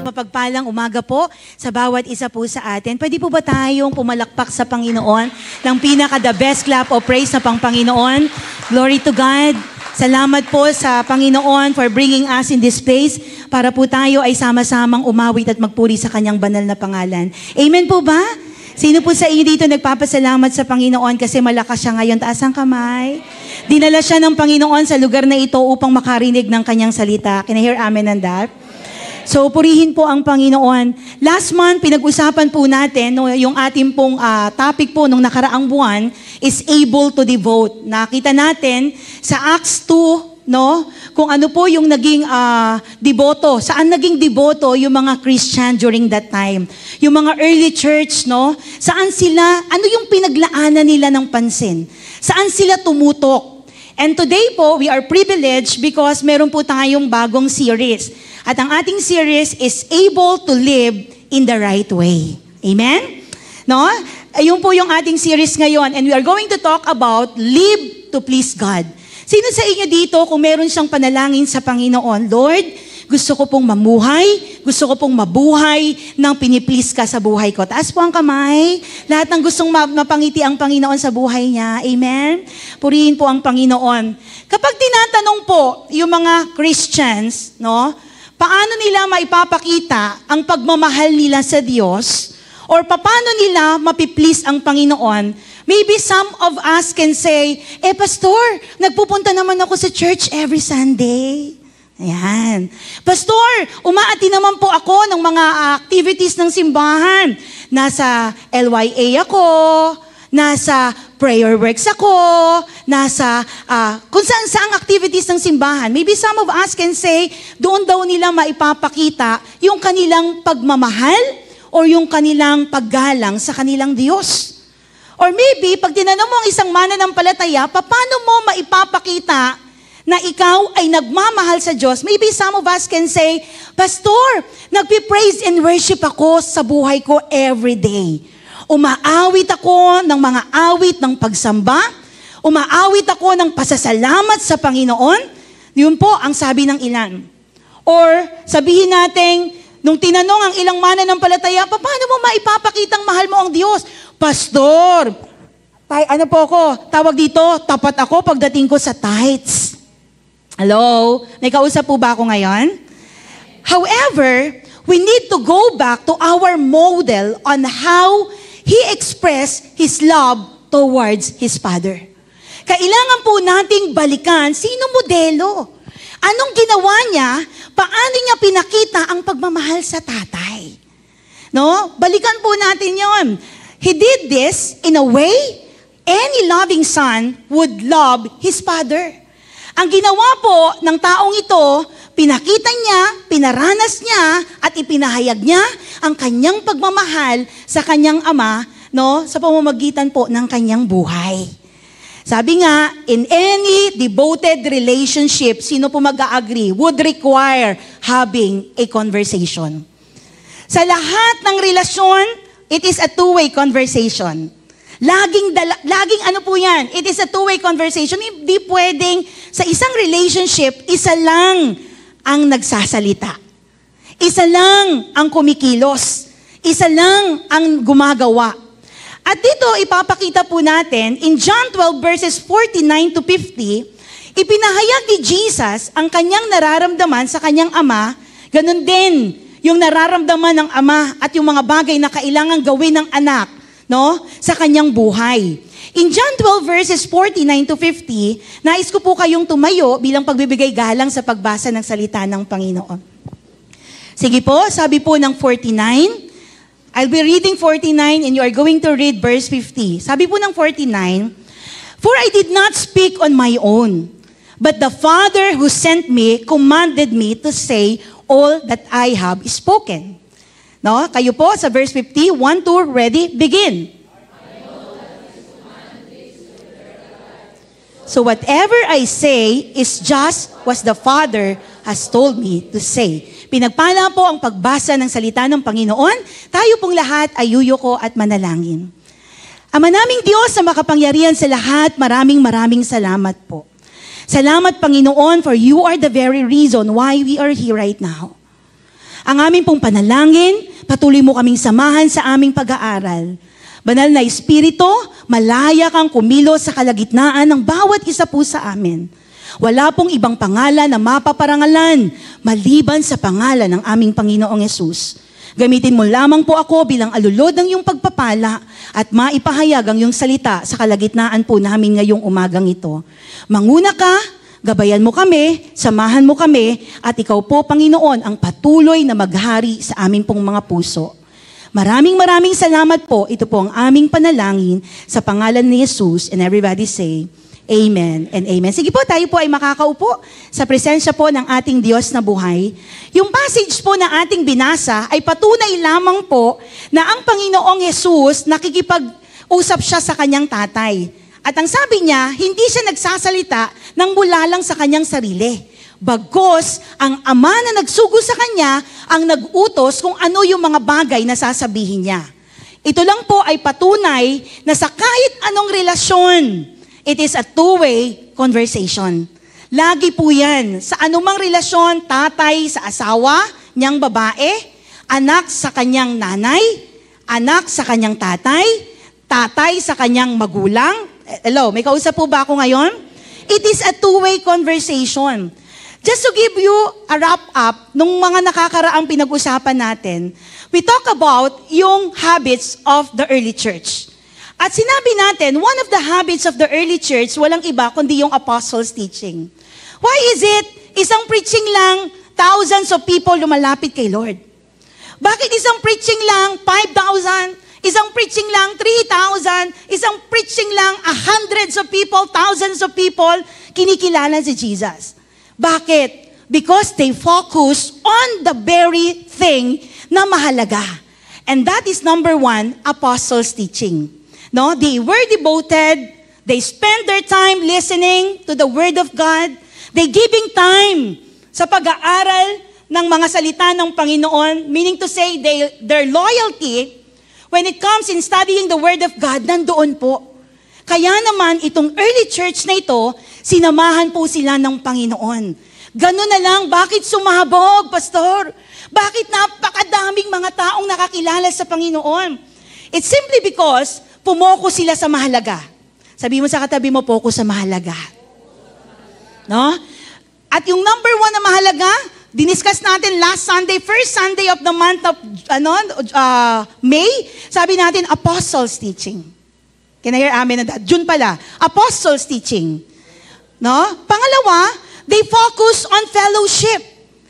Mapagpalang umaga po sa bawat isa po sa atin. Pwede po ba tayong pumalakpak sa Panginoon ng pinaka-the best clap of praise na pang Panginoon? Glory to God. Salamat po sa Panginoon for bringing us in this place para po tayo ay sama-samang umawit at magpuri sa kanyang banal na pangalan. Amen po ba? Sino po sa inyo dito nagpapasalamat sa Panginoon kasi malakas siya ngayon? Taas ang kamay. Dinala siya ng Panginoon sa lugar na ito upang makarinig ng kanyang salita. Can I hear amen on that? So, purihin po ang Panginoon. Last month, pinag-usapan po natin, no, yung ating pong topic po nung nakaraang buwan is able to devote. Nakita natin sa Acts 2, no, kung ano po yung naging deboto. Saan naging deboto yung mga Christian during that time? Yung mga early church, no? Saan sila, ano yung pinaglaanan nila ng pansin? Saan sila tumutok? And today po, we are privileged because meron po tayong bagong series. At ang ating series is Able to Live in the Right Way. Amen? No? Ayun po yung ating series ngayon. And we are going to talk about Live to Please God. Sino sa inyo dito kung meron siyang panalangin sa Panginoon? Lord, gusto ko pong mamuhay, gusto ko pong mabuhay nang piniplease ka sa buhay ko. Taas po ang kamay. Lahat ng gustong mapangiti ang Panginoon sa buhay niya. Amen? Purihin po ang Panginoon. Kapag tinatanong po yung mga Christians, no, paano nila maipapakita ang pagmamahal nila sa Diyos or paano nila mapiplease ang Panginoon, maybe some of us can say, Pastor, nagpupunta naman ako sa church every Sunday. Ayan. Pastor, umaati naman po ako ng mga activities ng simbahan. Nasa LYA ako, nasa prayer works ako, nasa kung saan activities ng simbahan. Maybe some of us can say, doon daw nila maipapakita yung kanilang pagmamahal or yung kanilang paggalang sa kanilang Diyos. Or maybe, pag tinanong mo ang isang mananampalataya, paano mo maipapakita na ikaw ay nagmamahal sa Diyos? Maybe some of us can say, Pastor, nagpi-praise and worship ako sa buhay ko every day. Umaawit ako ng mga awit ng pagsamba. Umaawit ako ng pasasalamat sa Panginoon. Yun po ang sabi ng ilan. Or sabihin natin, nung tinanong ang ilang mananampalataya, paano mo maipapakitang mahal mo ang Diyos? Pastor, ano po ako? Tawag dito, tapat ako pagdating ko sa tithes. Hello? May kausap po ba ako ngayon? However, we need to go back to our model on how He expressed His love towards His Father. Kailangan po nating balikan sino modelo. Anong ginawa niya? Paano niya pinakita ang pagmamahal sa tatay? No? Balikan po natin yon. He did this in a way any loving son would love his father. Ang ginawa po ng taong ito, pinakita niya, pinaranas niya, at ipinahayag niya ang kanyang pagmamahal sa kanyang ama, no, sa pamamagitan po ng kanyang buhay. Sabi nga, in any devoted relationship, sino po mag-a-agree, would require having a conversation. Sa lahat ng relasyon, it is a two-way conversation. Laging ano po yan? It is a two-way conversation. Hindi pwedeng sa isang relationship, isa lang ang nagsasalita. Isa lang ang kumikilos. Isa lang ang gumagawa. At dito, ipapakita po natin, in John 12 verses 49 to 50, ipinahayag ni Jesus ang kanyang nararamdaman sa kanyang ama, ganun din yung nararamdaman ng ama at yung mga bagay na kailangan gawin ng anak, no, sa kanyang buhay. In John 12 verses 49 to 50, nais ko po kayong tumayo bilang pagbibigay galang sa pagbasa ng salita ng Panginoon. Sige po, sabi po ng 49, I'll be reading 49 and you are going to read verse 50. Sabi po ng 49, For I did not speak on my own, but the Father who sent me commanded me to say all that I have spoken. No? Kayo po sa verse 50, 1, 2, ready, begin. So whatever I say is just what the Father has told me to say. Pinagpala po ang pagbasa ng salita ng Panginoon. Tayo pong lahat ay yuyuko at manalangin. Ama naming Diyos na makapangyarihan sa lahat, maraming salamat po. Salamat Panginoon for you are the very reason why we are here right now. Ang aming pong panalangin, patuloy mo kaming samahan sa aming pag-aaral. Banal na Espiritu, malaya kang kumilos sa kalagitnaan ng bawat isa po sa amin. Wala pong ibang pangalan na mapaparangalan maliban sa pangalan ng aming Panginoong Yesus. Gamitin mo lamang po ako bilang alulod ng iyong pagpapala at maipahayag ang iyong salita sa kalagitnaan po namin ngayong umagang ito. Manguna ka, gabayan mo kami, samahan mo kami, at ikaw po, Panginoon, ang patuloy na maghari sa aming pong mga puso. Maraming salamat po. Ito po ang aming panalangin sa pangalan ni Jesus, and everybody say, Amen and amen. Sige po, tayo po ay makakaupo sa presensya po ng ating Diyos na buhay. Yung passage po na ating binasa ay patunay lamang po na ang Panginoong Yesus nakikipag-usap siya sa kanyang tatay. At ang sabi niya, hindi siya nagsasalita ng mula lang sa kanyang sarili. Bagos, ang ama na nagsugo sa kanya ang nag-utos kung ano yung mga bagay na sasabihin niya. Ito lang po ay patunay na sa kahit anong relasyon, it is a two-way conversation. Lagi po yan. Sa anumang relasyon, tatay sa asawa niyang babae, anak sa kanyang nanay, anak sa kanyang tatay, tatay sa kanyang magulang. Hello, may kausap po ba ako ngayon? It is a two-way conversation. Just to give you a wrap-up nung mga nakakaraang pinag-usapan natin, we talk about yung habits of the early church. At sinabi natin, one of the habits of the early church, walang iba kundi yung apostles' teaching. Why is it, isang preaching lang, thousands of people lumalapit kay Lord? Bakit isang preaching lang, 5,000? Isang preaching lang, 3,000? Isang preaching lang, hundreds of people, thousands of people, kinikilala si Jesus? Bakit? Because they focus on the very thing na mahalaga. And that is number one, apostles' teaching. No, they were devoted. They spent their time listening to the Word of God. They giving time sa pag-aaral ng mga salita ng Panginoon, meaning to say their loyalty when it comes in studying the Word of God, nandoon po. Kaya naman itong early church na ito, sinamahan po sila ng Panginoon. Ganun na lang, bakit sumabog, Pastor? Bakit napakadaming mga taong nakakilala sa Panginoon? It's simply because pumoko sila sa mahalaga. Sabi mo sa katabi mo, focus sa mahalaga. No? At yung number one na mahalaga, diniscuss natin last Sunday, first Sunday of the month of May, sabi natin, apostles' teaching. Can I hear amen on that? June pala, apostles' teaching. No? Pangalawa, they focus on fellowship.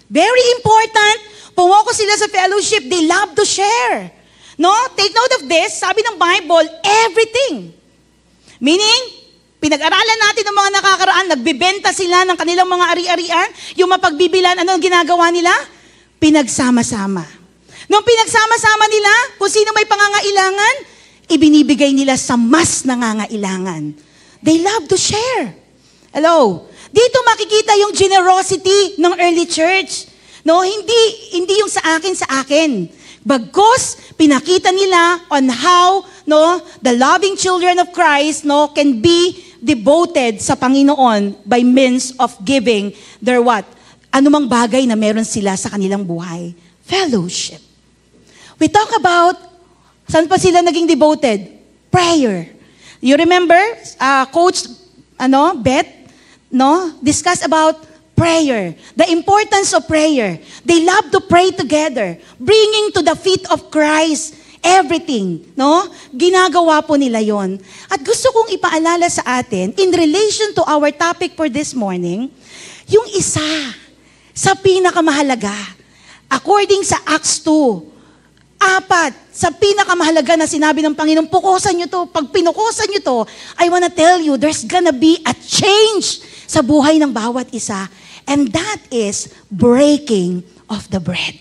Very important. Pumoko sila sa fellowship. They love to share. No? Take note of this. Sabi ng Bible, everything. Meaning, pinag-aralan natin ng mga nakakaraan, nagbibenta sila ng kanilang mga ari-arian, yung mapagbibilan, ano ang ginagawa nila? Pinagsama-sama. Nung pinagsama-sama nila, kung sino may pangangailangan, ibinibigay nila sa mas nangangailangan. They love to share. Hello? Dito makikita yung generosity ng early church. No, hindi yung sa akin. Bagkus, pinakita nila on how the loving children of Christ can be devoted sa Panginoon by means of giving their what? Anumang bagay na meron sila sa kanilang buhay. Fellowship. We talk about, saan pa sila naging devoted? Prayer. You remember, Coach Beth, discuss about prayer, the importance of prayer. They love to pray together, bringing to the feet of Christ everything, Ginagawa po nila yon. At gusto kong ipaalala sa atin, in relation to our topic for this morning, yung isa sa pinakamahalaga, according sa Acts 2, 4 sa pinakamahalaga na sinabi ng Panginoon, pukusan nyo to. Pag pinukusan nyo to, I wanna tell you, there's gonna be a change sa buhay ng bawat isa. And that is breaking of the bread.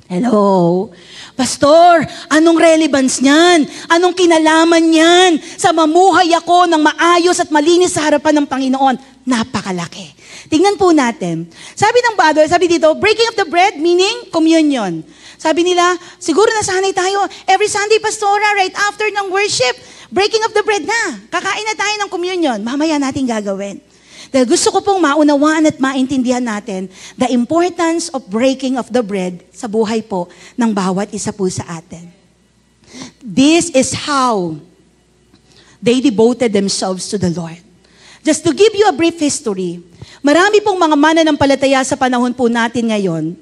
Hello? Pastor, anong relevance niyan? Anong kinalaman niyan sa mamuhay ako ng maayos at malinis sa harapan ng Panginoon? Napakalaki. Tingnan po natin. Sabi ng Bible, sabi dito, breaking of the bread meaning communion. Sabi nila, siguro nasanay tayo, every Sunday, Pastora, right after ng worship, breaking of the bread na. Kakain na tayo ng communion. Mamaya natin gagawin. Dahil gusto ko pong maunawaan at maintindihan natin the importance of breaking of the bread sa buhay po ng bawat isa po sa atin. This is how they devoted themselves to the Lord. Just to give you a brief history, marami pong mga mananampalataya sa panahon po natin ngayon,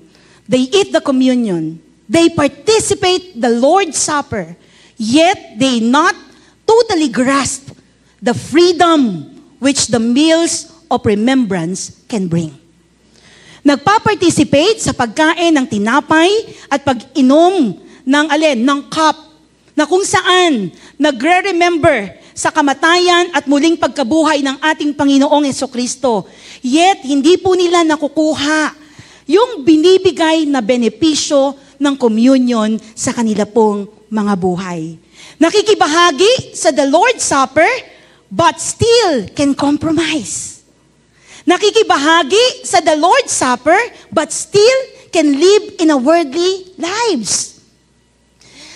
they eat the communion, they participate the Lord's Supper, yet they not totally grasp the freedom which the meals of remembrance can bring. Nagpa-participate sa pagkain ng tinapay at pag-inom ng cup na kung saan nagre-remember sa kamatayan at muling pagkabuhay ng ating Panginoong Jesucristo. Yet, hindi po nila nakukuha yung binibigay na benepisyo ng communion sa kanila pong mga buhay. Nakikibahagi sa the Lord's Supper, but still can compromise. Nakikibahagi sa the Lord's Supper, but still can live in a worldly lives.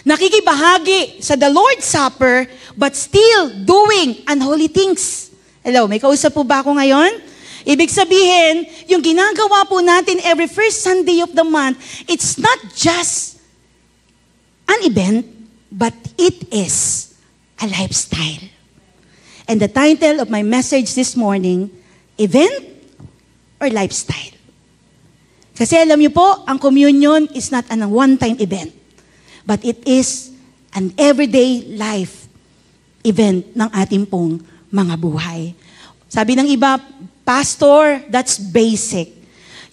Nakikibahagi sa the Lord's Supper, but still doing unholy things. Hello, may kausap po ba ako ngayon? Ibig sabihin, yung ginagawa po natin every first Sunday of the month, it's not just an event, but it is a lifestyle. And the title of my message this morning, Event or Lifestyle? Kasi alam niyo po, ang communion is not a one-time event, but it is an everyday life event ng ating pong mga buhay. Sabi ng iba, Pastor, that's basic.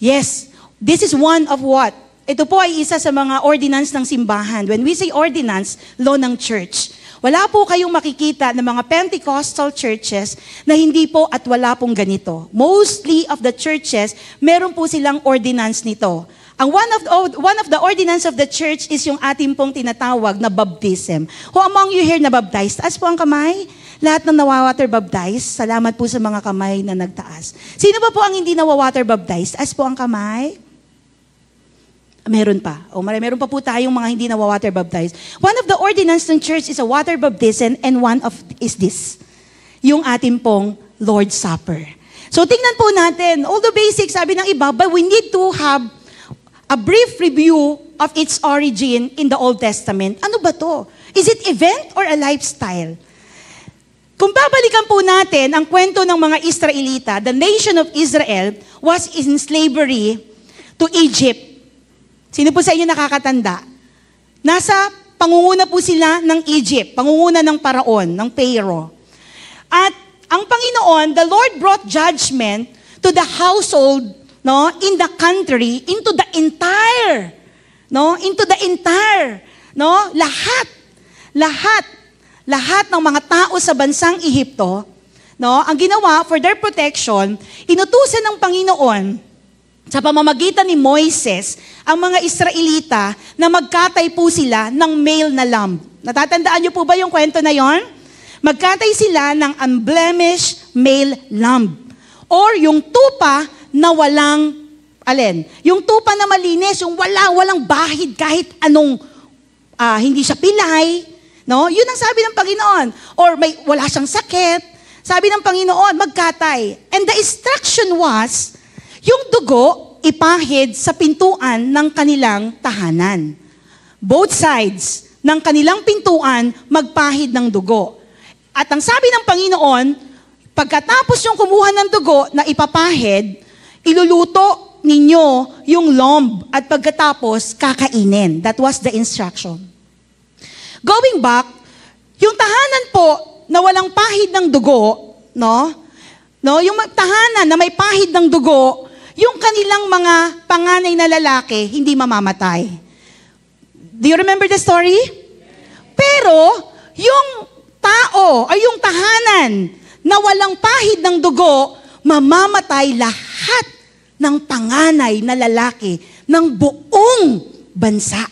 Yes, this is one of what? Ito po ay isa sa mga ordinance ng simbahan. When we say ordinance, law ng church. Wala po kayong makikita ng mga Pentecostal churches na hindi po at wala pong ganito. Mostly of the churches, meron po silang ordinance nito. Ang one of the ordinance of the church is yung ating pong tinatawag na baptism. Who among you here na baptized? Taas po ang kamay. Lahat ng nawawater baptized, salamat po sa mga kamay na nagtaas. Sino ba po ang hindi nawawater baptized? Taas po ang kamay. Meron pa. Meron pa po tayong mga hindi na water baptized. One of the ordinance ng church is a water baptism and one of is this. Yung ating pong Lord's Supper. So tingnan po natin, all the basics, sabi ng iba, but we need to have a brief review of its origin in the Old Testament. Ano ba to? Is it event or a lifestyle? Kung babalikan po natin ang kwento ng mga Israelita, the nation of Israel was in slavery to Egypt. Sino po sa inyo nakakatanda? Nasa pangunguna po sila ng Egypt, pangunguna ng Paraon, ng Pharaoh. At ang Panginoon, the Lord brought judgment to the household, in the country, into the entire, lahat ng mga tao sa bansang Ehipto, ang ginawa for their protection, inutusan ng Panginoon sa pamamagitan ni Moises, ang mga Israelita na magkatay po sila ng male na lamb. Natatandaan niyo po ba yung kwento na yon? Magkatay sila ng unblemished male lamb. Or yung tupa na walang, yung tupa na malinis, yung walang bahid kahit anong, hindi siya pilay. Yun ang sabi ng Panginoon. Or wala siyang sakit. Sabi ng Panginoon, magkatay. And the instruction was, yung dugo, ipahid sa pintuan ng kanilang tahanan. Both sides ng kanilang pintuan, magpahid ng dugo. At ang sabi ng Panginoon, pagkatapos yung kumuha ng dugo na ipapahid, iluluto ninyo yung lamb at pagkatapos kakainin. That was the instruction. Going back, yung tahanan po na walang pahid ng dugo, yung tahanan na may pahid ng dugo, yung kanilang mga panganay na lalaki, hindi mamamatay. Do you remember the story? Pero, yung tao, ay yung tahanan na walang pahid ng dugo, mamamatay lahat ng panganay na lalaki ng buong bansa.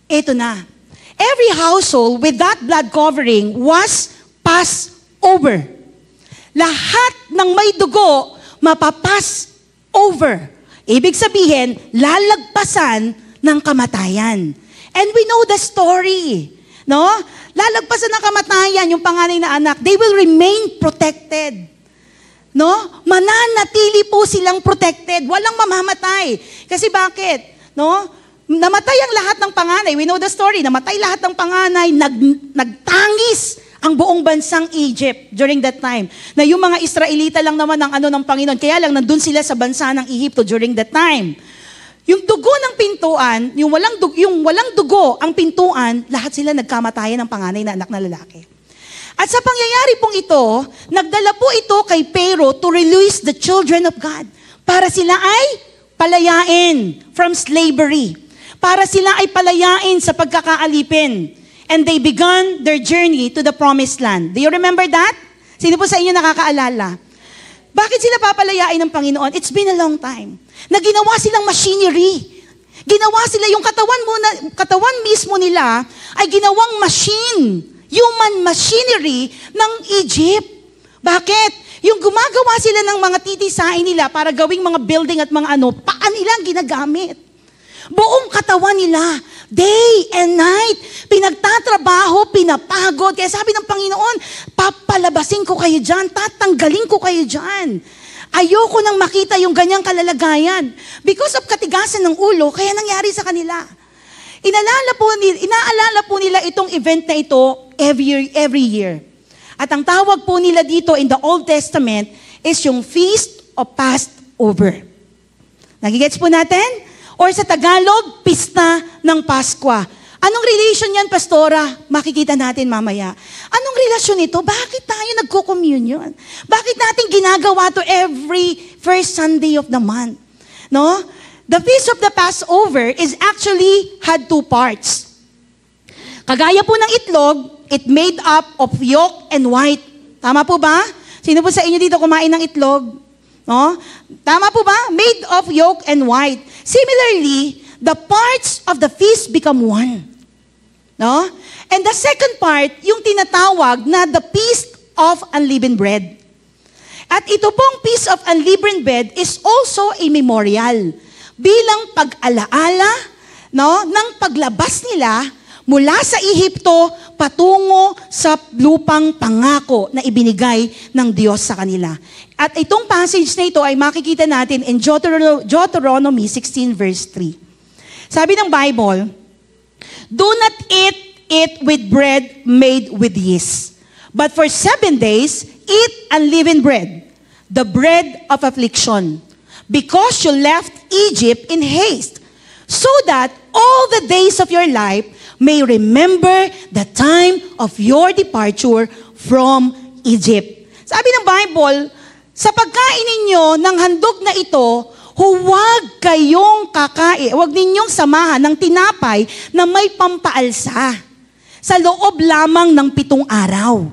Ito na. Every household with that blood covering was passed over. Lahat ng may dugo, mapapass over. Ibig sabihin, lalagpasan ng kamatayan. And we know the story. Lalagpasan ng kamatayan yung panganay na anak. They will remain protected. no? Mananatili po silang protected, walang mamamatay. Kasi bakit? No? Namatay ang lahat ng panganay. We know the story. Namatay lahat ng panganay, nagtangis ang buong bansang Egypt during that time. Na yung mga Israelita lang naman ang ng Panginoon. Kaya lang nandun sila sa bansa ng Egypto during that time. Yung dugo ng pintuan, yung walang dugo ang pintuan, lahat sila nagkamatayan ng panganay na anak na lalaki. At sa pangyayari pong ito, nagdala po ito kay Pharaoh to release the children of God. Para sila ay palayain from slavery. Para sila ay palayain sa pagkakaalipin. And they began their journey to the promised land. Do you remember that? Sino po sa inyo nakakaalala? Bakit sila papalayain ng Panginoon? It's been a long time. Na ginawa silang machinery. Ginawa sila, yung katawan mismo nila ay ginawang machine. Human machinery ng Egypt. Bakit? Yung gumagawa sila ng mga titisain nila para gawing mga building at mga paan nilang ginagamit. Buong katawan nila, day and night, pinagtatrabaho, pinapagod. Kaya sabi ng Panginoon, papalabasin ko kayo dyan, tatanggalin ko kayo dyan. Ayoko nang makita yung ganyang kalalagayan. Because of katigasan ng ulo, kaya nangyari sa kanila. Inaalala po nila itong event na ito every year. At ang tawag po nila dito in the Old Testament is yung Feast of Passover. Nagigets po natin? Or sa Tagalog, Pista ng Paskwa. Anong relation yan, Pastora? Makikita natin mamaya. Anong relasyon ito? Bakit tayo nagko-communion? Bakit natin ginagawa to every first Sunday of the month? No? The Feast of the Passover is actually had two parts. Kagaya po ng itlog, it made up of yolk and white. Tama po ba? Sino po sa inyo dito kumain ng itlog? No? Tama po ba? Made of yolk and white. Similarly, the parts of the feast become one. No? And the second part, yung tinatawag na the Feast of Unleavened Bread. At ito pong Feast of Unleavened Bread is also a memorial bilang pag-alaala, no, ng paglabas nila mula sa Ehipto patungo sa lupang pangako na ibinigay ng Diyos sa kanila. At itong passage na ito ay makikita natin in Deuteronomy 16 verse 3. Sabi ng Bible, "Do not eat it with bread made with yeast, but for 7 days eat unleavened bread, the bread of affliction, because you left Egypt in haste, so that all the days of your life may remember the time of your departure from Egypt." Sabi ng Bible, sa pagkain ninyo ng handog na ito, huwag kayong kakain, huwag ninyong samahan ng tinapay na may pampaalsa sa loob lamang ng 7 araw.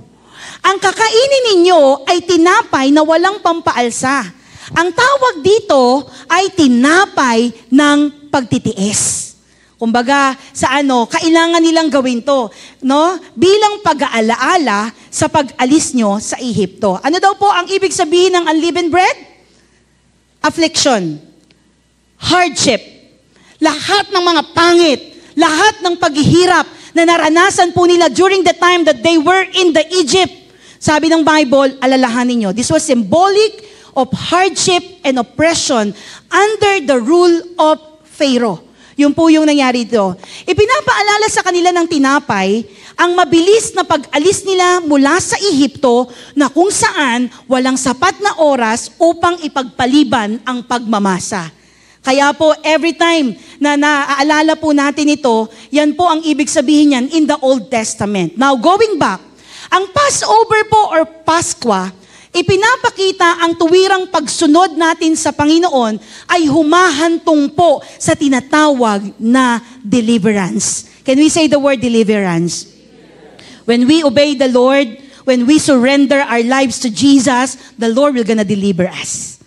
Ang kakainin ninyo ay tinapay na walang pampaalsa. Ang tawag dito ay tinapay ng pagtitiis. Kumbaga, kailangan nilang gawin to, no? Bilang pag-aalaala sa pag-alis nyo sa Ehipto. Ano daw po ang ibig sabihin ng unleavened bread? Affliction. Hardship. Lahat ng mga pangit, lahat ng paghihirap na naranasan po nila during the time that they were in the Egypt. Sabi ng Bible, alalahanin nyo, this was symbolic of hardship and oppression under the rule of Pharaoh. Yun po yung nangyari dito. Ipinapaalala sa kanila ng tinapay ang mabilis na pag-alis nila mula sa Ehipto na kung saan walang sapat na oras upang ipagpaliban ang pagmamasa. Kaya po, every time na naaalala po natin ito, yan po ang ibig sabihin yan in the Old Testament. Now, going back, ang Passover po or Paskwa, ipinapakita ang tuwirang pagsunod natin sa Panginoon ay humahantong po sa tinatawag na deliverance. Can we say the word deliverance? When we obey the Lord, when we surrender our lives to Jesus, the Lord will gonna deliver us.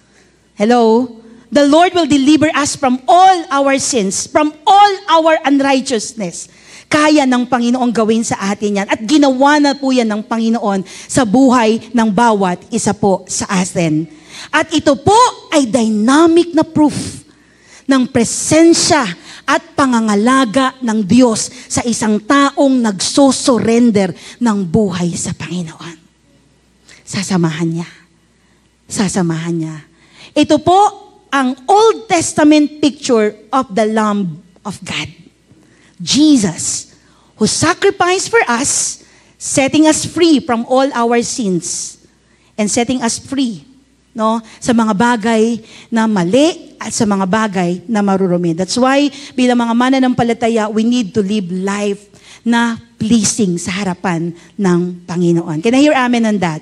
Hello? The Lord will deliver us from all our sins, from all our unrighteousness. Kaya ng Panginoon gawin sa atin yan. At ginawa na po yan ng Panginoon sa buhay ng bawat isa po sa atin. At ito po ay dynamic na proof ng presensya at pangangalaga ng Diyos sa isang taong nagsosurrender ng buhay sa Panginoon. Sasamahan niya. sasamahan niya. Ito po ang Old Testament picture of the Lamb of God. Jesus, who sacrificed for us, setting us free from all our sins and setting us free, no, sa mga bagay na mali at sa mga bagay na marurumi. That's why, bilang mga mananampalataya, we need to live life na pleasing sa harapan ng Panginoon. Can I hear amen on that?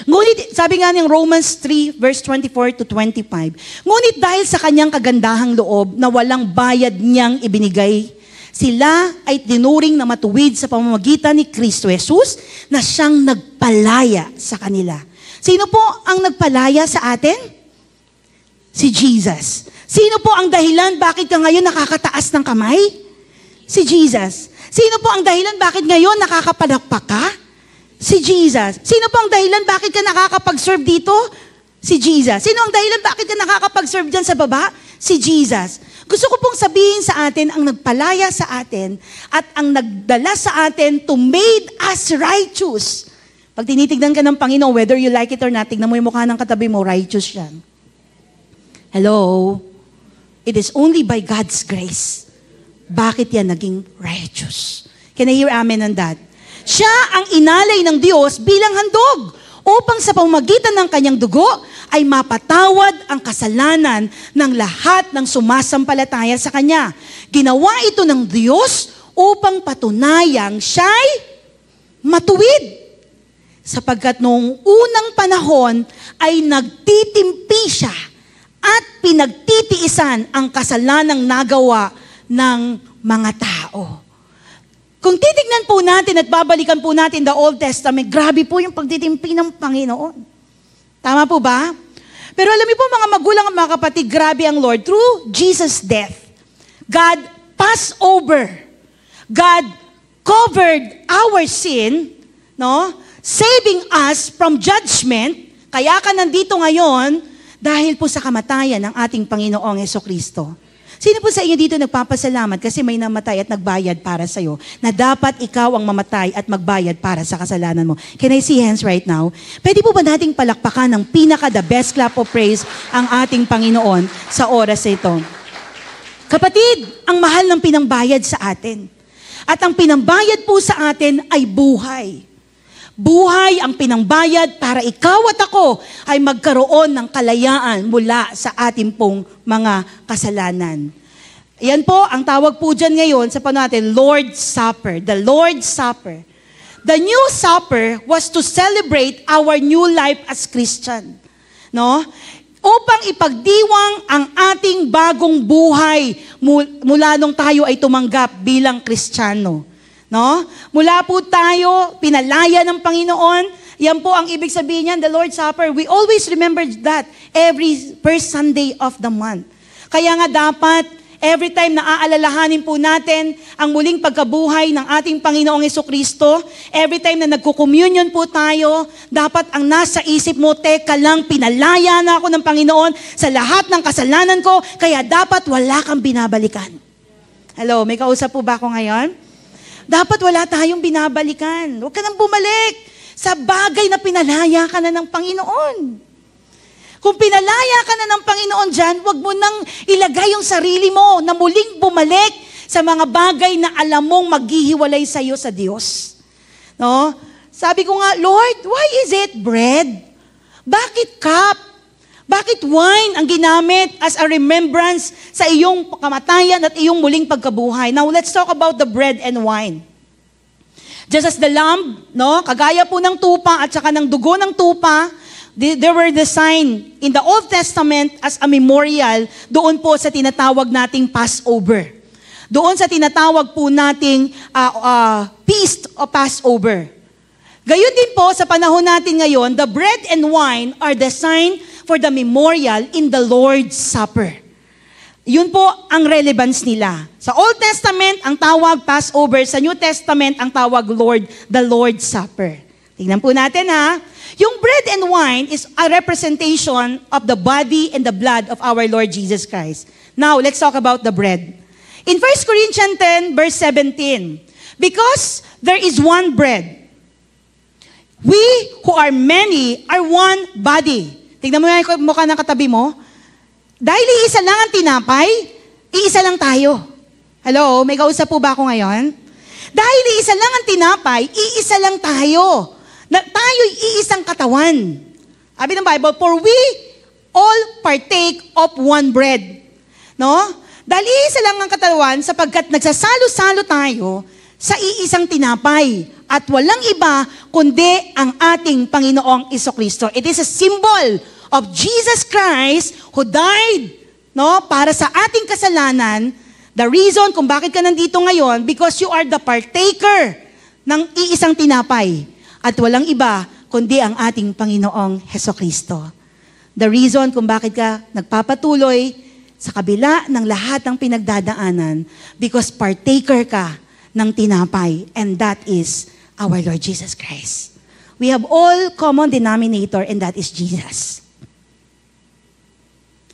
Ngunit, sabi nga ng Romans 3, verse 24 to 25, ngunit dahil sa kanyang kagandahang loob na walang bayad niyang ibinigay, sila ay tinuring na matuwid sa pamamagitan ni Kristo Jesus na siyang nagpalaya sa kanila. Sino po ang nagpalaya sa atin? Si Jesus. Sino po ang dahilan bakit ka ngayon nakakataas ng kamay? Si Jesus. Sino po ang dahilan bakit ngayon nakakapalakpak ka? Si Jesus. Sino po ang dahilan bakit ka nakakapag-serve dito? Si Jesus. Sino ang dahilan bakit ka nakakapag-serve dyan sa baba? Si Jesus. Gusto ko pong sabihin sa atin ang nagpalaya sa atin at ang nagdala sa atin to made us righteous. Pag tinitignan ka ng Panginoon, whether you like it or not, tignan mo yung mukha ng katabi mo, righteous yan. Hello? It is only by God's grace. Bakit yan naging righteous? Can I hear amen on that? Siya ang inalay ng Diyos bilang handog upang sa pamamagitan ng kanyang dugo ay mapatawad ang kasalanan ng lahat ng sumasampalataya sa Kanya. Ginawa ito ng Diyos upang patunayang siya'y matuwid. Sapagkat noong unang panahon ay nagtitimpi siya at pinagtitiisan ang kasalanang nagawa ng mga tao. Kung titignan po natin at babalikan po natin the Old Testament, grabe po yung pagtitimpi ng Panginoon. Tama po ba? Pero alam niyo po mga magulang at mga kapatid, grabe ang Lord. Through Jesus' death, God passed over. God covered our sin, no? Saving us from judgment. Kaya ka nandito ngayon dahil po sa kamatayan ng ating Panginoong Jesucristo. Sino po sa inyo dito nagpapasalamat kasi may namatay at nagbayad para sa'yo na dapat ikaw ang mamatay at magbayad para sa kasalanan mo? Can I see hands right now? Pwede po ba nating palakpakan ng the best clap of praise ang ating Panginoon sa oras na ito? Kapatid, ang mahal ng pinambayad sa atin. At ang pinambayad po sa atin ay buhay. Buhay ang pinangbayad para ikaw at ako ay magkaroon ng kalayaan mula sa ating pong mga kasalanan. Yan po, ang tawag po dyan ngayon sa panahon natin, Lord's Supper. The Lord's Supper. The new supper was to celebrate our new life as Christian. No? Upang ipagdiwang ang ating bagong buhay mula nung tayo ay tumanggap bilang Kristiyano. No? Mula po tayo, pinalaya ng Panginoon. Yan po ang ibig sabihin niyan, the Lord's Supper. We always remember that every first Sunday of the month. Kaya nga dapat, every time na aalalahanin po natin ang muling pagkabuhay ng ating Panginoong Jesucristo, every time na nagko-communion po tayo, dapat ang nasa isip mo, teka lang, pinalaya na ako ng Panginoon sa lahat ng kasalanan ko, kaya dapat wala kang binabalikan. Hello, may kausap po ba ako ngayon? Dapat wala tayong binabalikan. Huwag ka nang bumalik sa bagay na pinalaya ka na ng Panginoon. Kung pinalaya ka na ng Panginoon dyan, huwag mo nang ilagay yung sarili mo na muling bumalik sa mga bagay na alam mong maghihiwalay sa iyo sa Diyos. No? Sabi ko nga, Lord, why is it bread? Bakit cup? Bakit wine ang ginamit as a remembrance sa iyong kamatayan at iyong muling pagkabuhay? Now, let's talk about the bread and wine. Just as the lamb, no, kagaya po ng tupa at saka ng dugo ng tupa, they were designed in the Old Testament as a memorial doon po sa tinatawag nating Passover. Doon sa tinatawag po nating Feast of Passover. Gayon din po sa panahon natin ngayon, the bread and wine are designed for the memorial in the Lord's Supper. Yun po ang relevance nila. Sa Old Testament, ang tawag Passover. Sa New Testament, ang tawag the Lord's Supper. Tingnan po natin ha. Yung bread and wine is a representation of the body and the blood of our Lord Jesus Christ. Now, let's talk about the bread. In 1 Corinthians 10, verse 17, because there is one bread, We who are many are one body. Tignan mo nga yung mukha ng katabi mo. Dahil iisa lang ang tinapay, iisa lang tayo. Hello, may kausap po ba ako ngayon? Dahil iisa lang ang tinapay, iisa lang tayo. Tayo'y iisang katawan. Sabi ng Bible, for we all partake of one bread. No? Dahil iisa lang ang katawan sapagkat nagsasalo-salo tayo sa iisang tinapay. At walang iba kundi ang ating Panginoong Jesucristo. It is a symbol of Jesus Christ who died, no, para sa ating kasalanan. The reason kung bakit ka nandito ngayon, because you are the partaker ng iisang tinapay. At walang iba kundi ang ating Panginoong Jesucristo. The reason kung bakit ka nagpapatuloy sa kabila ng lahat ng pinagdadaanan, because partaker ka ng tinapay, and that is our Lord Jesus Christ. We have all common denominator, and that is Jesus.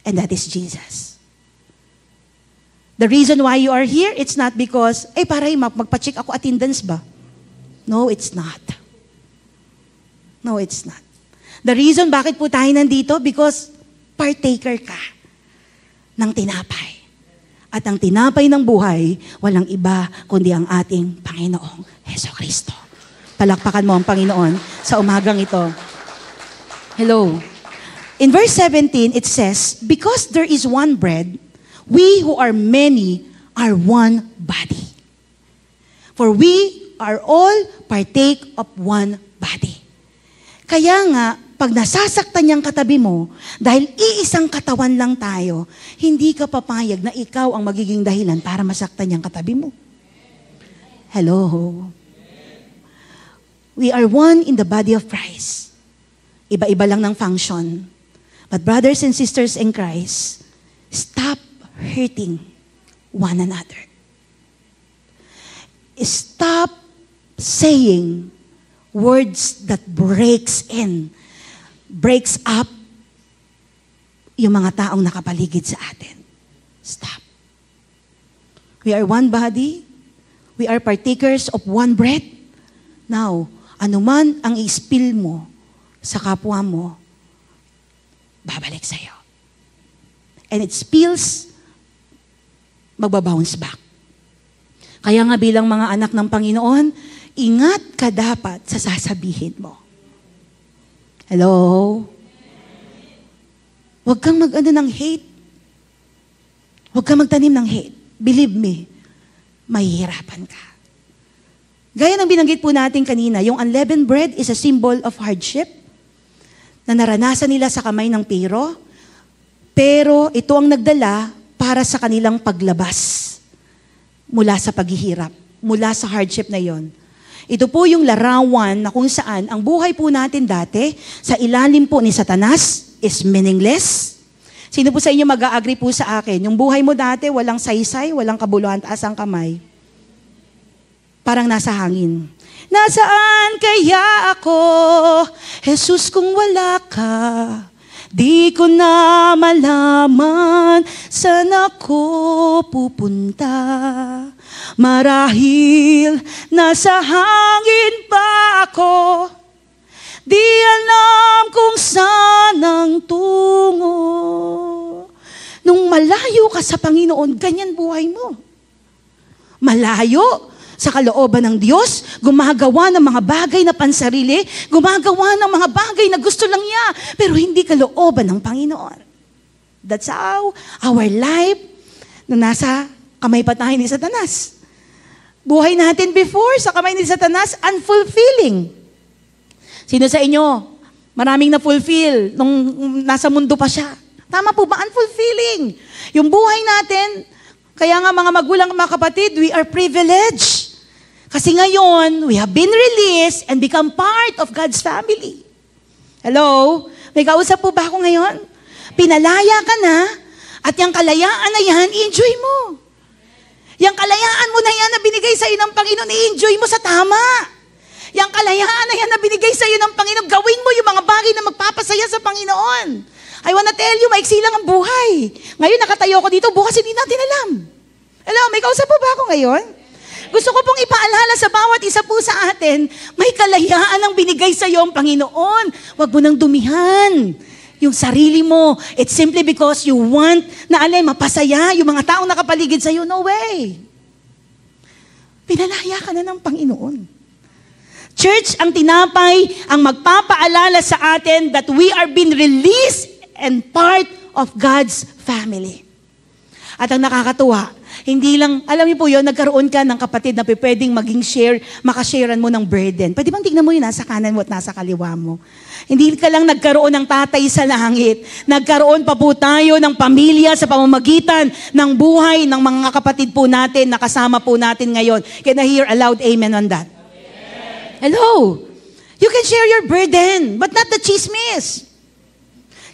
And that is Jesus. The reason why you are here, it's not because, para magpa-check ako attendance ba? No, it's not. No, it's not. The reason bakit po tayo nandito, because partaker ka ng tinapay. At ang tinapay ng buhay, walang iba kundi ang ating Panginoong Jesucristo. Palakpakan mo ang Panginoon sa umagang ito. Hello. In verse 17, it says, because there is one bread, we who are many are one body. For we are all partake of one body. Kaya nga, pag nasasaktan niyang katabi mo, dahil iisang katawan lang tayo, hindi ka papayag na ikaw ang magiging dahilan para masaktan niyang katabi mo. Hello. We are one in the body of Christ. Iba-iba lang ng function. But brothers and sisters in Christ, stop hurting one another. Stop saying words that breaks up yung mga taong nakapaligid sa atin. Stop. We are one body. We are partakers of one bread. Now, anuman ang i-spill mo sa kapwa mo, babalik sa'yo. And it spills, magbabounce back. Kaya nga bilang mga anak ng Panginoon, ingat ka dapat sa sasabihin mo. Hello? Huwag kang mag-ano ng hate. Huwag kang magtanim ng hate. Believe me, mahihirapan ka. Gaya ng binanggit po natin kanina, yung unleavened bread is a symbol of hardship na naranasan nila sa kamay ng pero ito ang nagdala para sa kanilang paglabas mula sa paghihirap, mula sa hardship na yon. Ito po yung larawan na kung saan ang buhay po natin dati sa ilalim po ni Satanas is meaningless. Sino po sa inyo mag-a-agree po sa akin? Yung buhay mo dati, walang saysay, walang kabuluhan, taas ang kamay. Parang nasa hangin. Nasaan kaya ako, Jesus, kung wala ka? Di ko na malaman saan ako pupunta. Marahil nasa hangin pa ako, di alam kung saan ang tungo. Nung malayo ka sa Panginoon, ganyan buhay mo. Malayo sa kalooban ng Diyos, gumagawa ng mga bagay na pansarili, gumagawa ng mga bagay na gusto lang niya, pero hindi kalooban ng Panginoon. That's how our life, na nasa kamay pa tayo ni Satanas. Buhay natin before, sa kamay ni Satanas, unfulfilling. Sino sa inyo, maraming na-fulfill nung nasa mundo pa siya? Tama po ba? Unfulfilling. Yung buhay natin, kaya nga mga magulang, mga kapatid, we are privileged. Kasi ngayon, we have been released and become part of God's family. Hello? May kausap po ba ako ngayon? Pinalaya ka na, at yung kalayaan na yan, enjoy mo. Yung kalayaan mo na yan na binigay sa iyo ng Panginoon, i-enjoy mo sa tama. Yung kalayaan na yan na binigay sa iyo ng Panginoon, gawin mo yung mga bagay na magpapasaya sa Panginoon. I wanna tell you, maiksi lang ang buhay. Ngayon nakatayo ko dito, bukas hindi natin alam. Hello, may kausap po ba ako ngayon? Gusto ko pong ipaalala sa bawat isa po sa atin, may kalayaan ang binigay sa iyo ang Panginoon. Huwag mo nang dumihan yung sarili mo. It's simply because you want na mapasaya yung mga taong nakapaligid sa iyo. No way. Pinalaya ka na ng Panginoon. Church, ang tinapay, ang magpapaalala sa atin that we are being released and part of God's family. At ang nakakatuwa, hindi lang, alam niyo po yun, nagkaroon ka ng kapatid na pwedeng maging share, makasharean mo ng burden. Pwede bang tignan mo yun, nasa kanan mo at nasa kaliwa mo. Hindi ka lang nagkaroon ng tatay sa langit. Nagkaroon pa po tayo ng pamilya sa pamamagitan ng buhay ng mga kapatid po natin na kasama po natin ngayon. Can I hear a loud amen on that? Amen. Hello! You can share your burden, but not the chismis.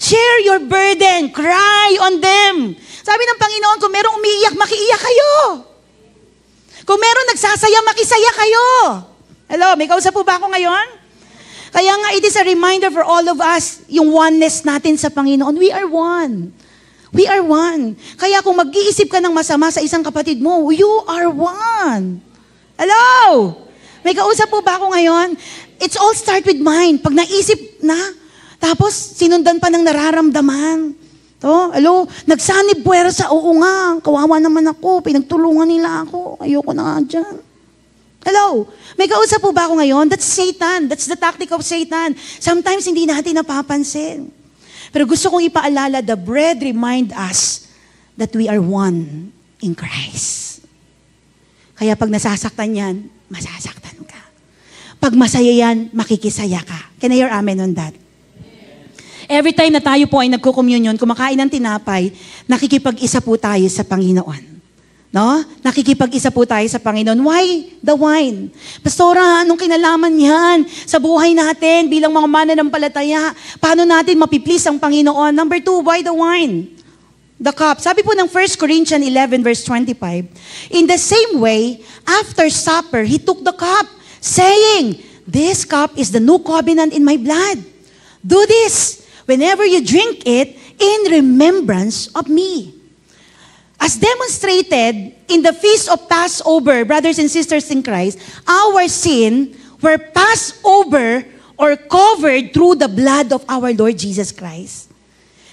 Share your burden. Cry on them. Sabi ng Panginoon, kung merong umiiyak, makiiyak kayo. Kung merong nagsasaya, makisaya kayo. Hello, may kausap po ba ako ngayon? Kaya nga, it is a reminder for all of us, yung oneness natin sa Panginoon. We are one. We are one. Kaya kung mag-iisip ka ng masama sa isang kapatid mo, you are one. Hello? May kausap po ba ako ngayon? It's all start with mind. Pag naisip na, tapos sinundan pa ng nararamdaman. Hello? Nagsanib puwersa, oo nga, kawawa naman ako, pinagtulungan nila ako, ayoko na nga dyan. Hello? May kausap po ba ako ngayon? That's Satan. That's the tactic of Satan. Sometimes hindi natin napapansin. Pero gusto kong ipaalala, the bread remind us that we are one in Christ. Kaya pag nasasaktan yan, masasaktan ka. Pag masaya yan, makikisaya ka. Can I hear amen on that? Every time na tayo po ay nagko-communion, kumakain ng tinapay, nakikipag-isa po tayo sa Panginoon. No? Nakikipag-isa po tayo sa Panginoon. Why the wine? Pastora, anong kinalaman yan sa buhay natin bilang mga mananampalataya? Paano natin mapiplease ang Panginoon? Number 2, why the wine? The cup. Sabi po ng 1 Corinthians 11 verse 25, in the same way, after supper, he took the cup, saying, this cup is the new covenant in my blood. Do this whenever you drink it in remembrance of me. As demonstrated in the feast of Passover, brothers and sisters in Christ, our sin were passed over or covered through the blood of our Lord Jesus Christ.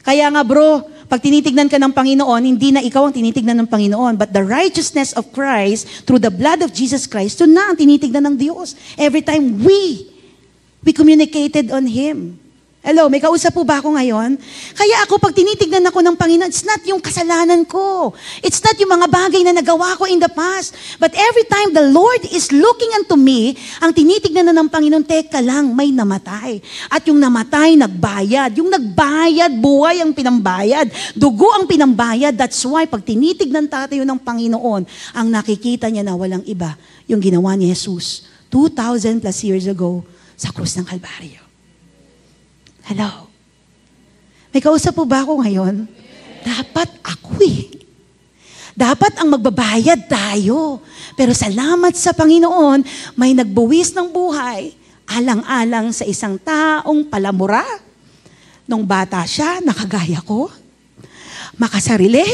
Kaya nga bro, pag tinitignan ka ng Panginoon, hindi na ikaw ang tinitignan ng Panginoon, but the righteousness of Christ through the blood of Jesus Christ, yun na ang tinitignan ng Diyos. Every time we communicated on Him. Hello, may kausap po ba ako ngayon? Kaya ako, pag tinitignan ako ng Panginoon, it's not yung kasalanan ko. It's not yung mga bagay na nagawa ko in the past. But every time the Lord is looking unto me, ang tinitignan na ng Panginoon, teka lang, may namatay. At yung namatay, nagbayad. Yung nagbayad, buhay ang pinambayad. Dugo ang pinambayad. That's why, pag tinitignan tayo ng Panginoon, ang nakikita niya na walang iba, yung ginawa ni Jesus 2,000 plus years ago sa krus ng Kalbaryo. Hello? May kausap po ba ako ngayon? Dapat ako Dapat ang magbabayad tayo. Pero salamat sa Panginoon, may nagbuwis ng buhay, alang-alang sa isang taong palamura. Nung bata siya, nakagaya ko, makasarili,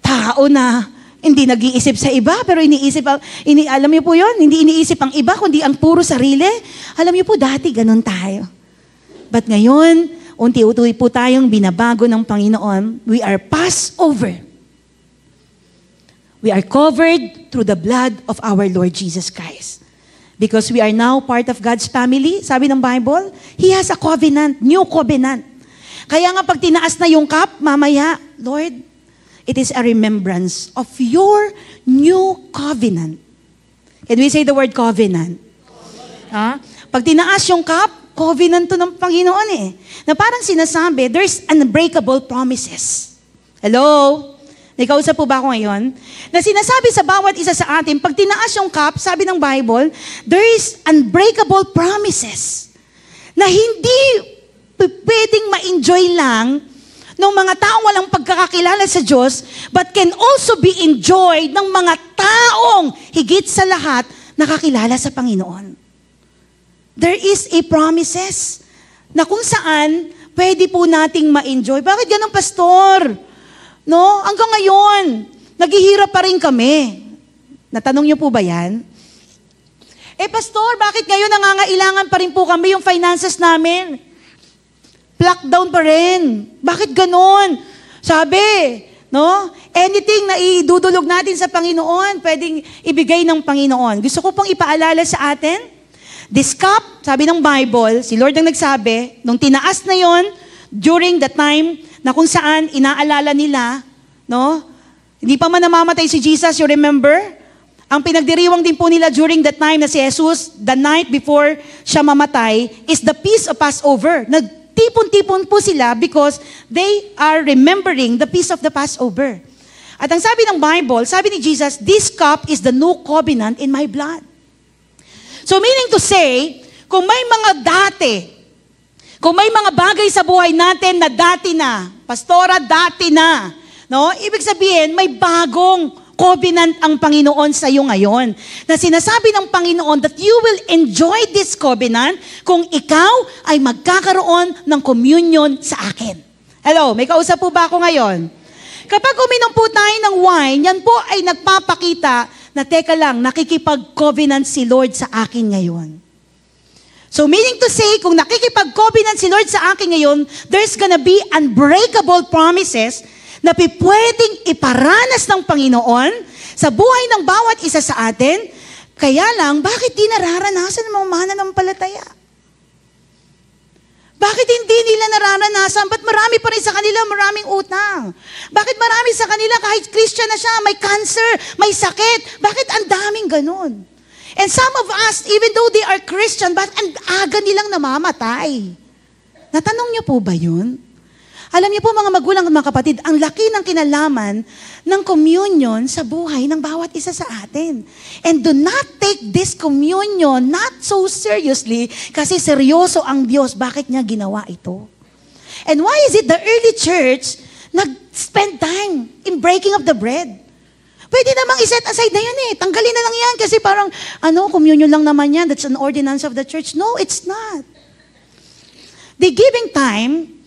tao na hindi nag-iisip sa iba, pero alam niyo po yun, hindi iniisip ang iba, kundi ang puro sarili. Alam niyo po, dati ganun tayo. But ngayon, unti-unti po tayong binabago ng Panginoon. We are passed over. We are covered through the blood of our Lord Jesus Christ. Because we are now part of God's family, sabi ng Bible, He has a covenant, new covenant. Kaya nga pag tinaas na yung cup, mamaya, Lord, it is a remembrance of your new covenant. Can we say the word covenant? Pag tinaas yung cup, covenant to ng Panginoon Na parang sinasabi, there's unbreakable promises. Hello? Nakausap po ba ako ngayon? Na sinasabi sa bawat isa sa atin, pag tinaas yung cup, sabi ng Bible, there is unbreakable promises. Na hindi pwedeng ma-enjoy lang ng mga taong walang pagkakakilala sa Diyos, but can also be enjoyed ng mga taong higit sa lahat nakakilala sa Panginoon. There is a promises na kung saan pwede po nating ma-enjoy. Bakit ganun, pastor? No? Hanggang ngayon, naghihirap pa rin kami. Natanong niyo po ba yan? Pastor, bakit ngayon nangangailangan pa rin po kami yung finances namin? Lockdown pa rin. Bakit ganon? Sabi, no? Anything na idudulog natin sa Panginoon, pwedeng ibigay ng Panginoon. Gusto ko pong ipaalala sa atin, this cup, sabi ng Bible, si Lord ang nagsabi, nung tinaas na yon during the time na kung saan inaalala nila, no? Hindi pa man namamatay si Jesus, you remember? Ang pinagdiriwang din po nila during that time na si Jesus, the night before siya mamatay, is the feast of Passover. Nagtipon-tipon po sila because they are remembering the feast of the Passover. At ang sabi ng Bible, sabi ni Jesus, this cup is the new covenant in my blood. So meaning to say, kung may mga bagay sa buhay natin na dati na, pastora, dati na, no? Ibig sabihin, may bagong covenant ang Panginoon sa iyo ngayon. Na sinasabi ng Panginoon that you will enjoy this covenant kung ikaw ay magkakaroon ng communion sa akin. Hello, may kausap po ba ako ngayon? Kapag uminom po tayo ng wine, yan po ay nagpapakita na teka lang, nakikipag-covenant si Lord sa akin ngayon. So meaning to say, kung nakikipag-covenant si Lord sa akin ngayon, there's gonna be unbreakable promises na pwedeng iparanas ng Panginoon sa buhay ng bawat isa sa atin. Kaya lang, bakit di nararanasan ng mga mananampalataya? Bakit hindi nila nararanasan? Ba't marami pa rin sa kanila maraming utang? Bakit marami sa kanila kahit Christian na siya, may cancer, may sakit? Bakit ang daming ganun? And some of us, even though they are Christian, ba't ang aga nilang namamatay? Natanong niyo po ba yun? Alam niyo po mga magulang at mga kapatid, ang laki ng kinalaman ng communion sa buhay ng bawat isa sa atin. And do not take this communion not so seriously kasi seryoso ang Diyos. Bakit niya ginawa ito? And why is it the early church nag-spend time in breaking of the bread? Pwede namang iset aside na yan eh. Tanggalin na lang yan kasi parang, communion lang naman yan. That's an ordinance of the church. No, it's not. The giving time,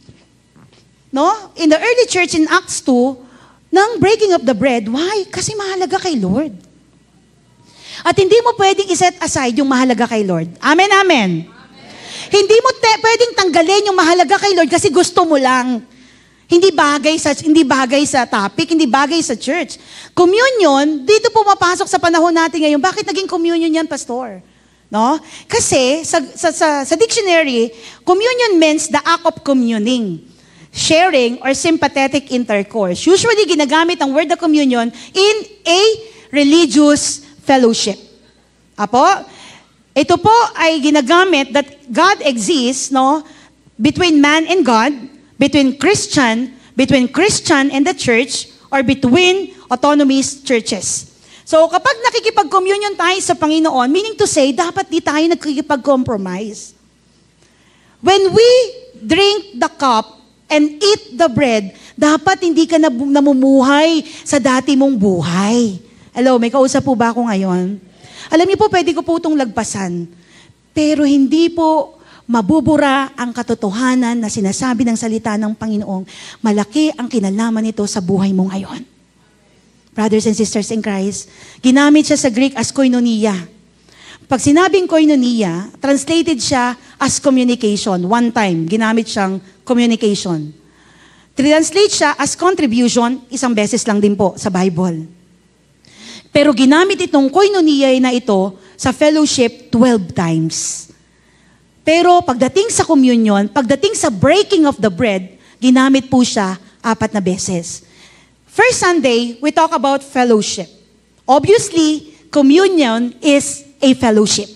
no? In the early church in Acts 2, ng breaking of the bread, why? Kasi mahalaga kay Lord. At hindi mo pwedeng iset aside yung mahalaga kay Lord. Amen, amen. Hindi mo pwedeng tanggalin yung mahalaga kay Lord kasi gusto mo lang. Hindi bagay sa topic, hindi bagay sa church. Communion, dito pumapasok sa panahon natin ngayon. Bakit naging communion yan, pastor? No? Kasi sa dictionary, communion means the act of communing, sharing, or sympathetic intercourse. Usually, ginagamit ang word na communion in a religious fellowship. Apo? Ito po ay ginagamit that God exists, no, between man and God, between Christian and the church, or between autonomous churches. So, kapag nakikipag-communion tayo sa Panginoon, meaning to say, dapat di tayo nagkikipag-compromise. When we drink the cup and eat the bread, dapat hindi ka namumuhay sa dati mong buhay. Hello, may kausap po ba ako ngayon? Alam niyo po, pwede ko po itong lagpasan. Pero hindi po mabubura ang katotohanan na sinasabi ng salita ng Panginoong malaki ang kinalaman nito sa buhay mo ngayon. Brothers and sisters in Christ, ginamit siya sa Greek as koinonia. Pag sinabing koinonia, translated siya as communication. One time, ginamit siyang communication. Translate siya as contribution, isang beses lang din po sa Bible. Pero ginamit itong koinonia na ito sa fellowship 12 times. Pero pagdating sa communion, pagdating sa breaking of the bread, ginamit po siya 4 na beses. First Sunday, we talk about fellowship. Obviously, communion is a fellowship.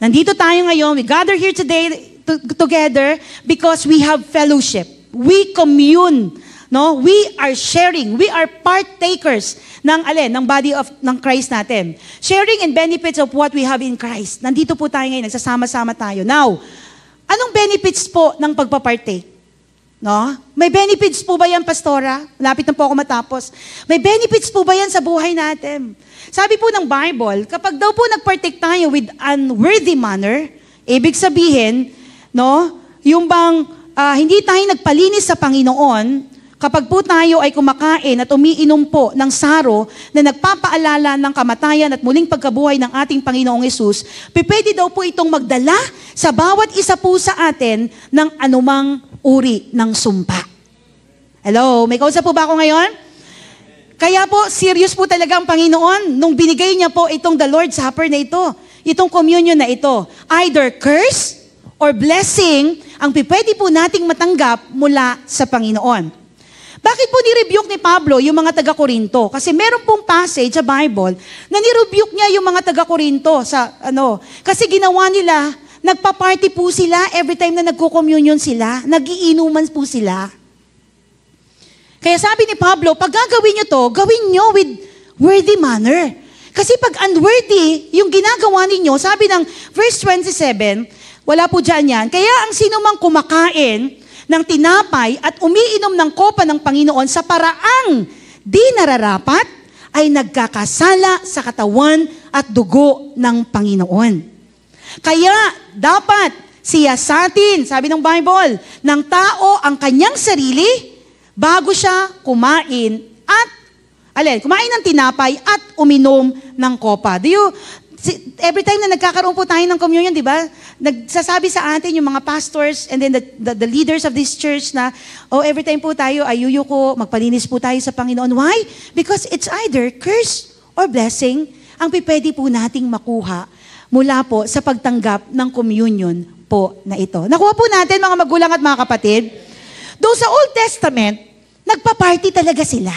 Nandito tayo ngayon, we gather here today together because we have fellowship. We commune, no? We are sharing, we are partakers ng body of ng Christ natin. Sharing and benefits of what we have in Christ. Nandito po tayo ngayon, nagsasama-sama tayo. Now, anong benefits po ng pagpapartake? No? May benefits po ba yan, pastora? Lapit na po ako matapos. May benefits po ba yan sa buhay natin? Sabi po ng Bible, kapag daw po nagpartake tayo with unworthy manner, ibig sabihin, no, yung bang hindi tayo nagpalinis sa Panginoon, kapag po tayo ay kumakain at umiinom po ng saro na nagpapaalala ng kamatayan at muling pagkabuhay ng ating Panginoong Hesus, pwede daw po itong magdala sa bawat isa po sa atin ng anumang uri ng sumpa. Hello? May kausap po ba ako ngayon? Kaya po, serious po talaga ang Panginoon nung binigay niya po itong the Lord's Supper na ito, itong communion na ito. Either curse or blessing ang pwede po nating matanggap mula sa Panginoon. Bakit po ni-rebuke ni Pablo yung mga taga-Korinto? Kasi meron pong passage sa Bible na ni-rebuke niya yung mga taga-Korinto kasi ginawa nila, nagpa-party po sila every time na nagko-communion sila, nagiinuman po sila. Kaya sabi ni Pablo, pag gagawin nyo to, gawin nyo with worthy manner. Kasi pag unworthy, yung ginagawa ninyo, sabi ng verse 27, wala po dyan yan, kaya ang sino mang kumakain ng tinapay at umiinom ng kopa ng Panginoon sa paraang di nararapat, ay nagkakasala sa katawan at dugo ng Panginoon. Kaya dapat siyasatin, sabi ng Bible, ng tao ang kanyang sarili bago siya kumain ng tinapay at uminom ng kopa. Every time na nagkakaroon po tayo ng communion, di ba? Nagsasabi sa atin yung mga pastors and then the leaders of this church na, every time po tayo ay yuyuko, magpalinis po tayo sa Panginoon. Why? Because it's either curse or blessing ang pwede po nating makuha mula po sa pagtanggap ng communion po na ito. Nakuha po natin, mga magulang at mga kapatid, doon sa Old Testament, nagpa-party talaga sila.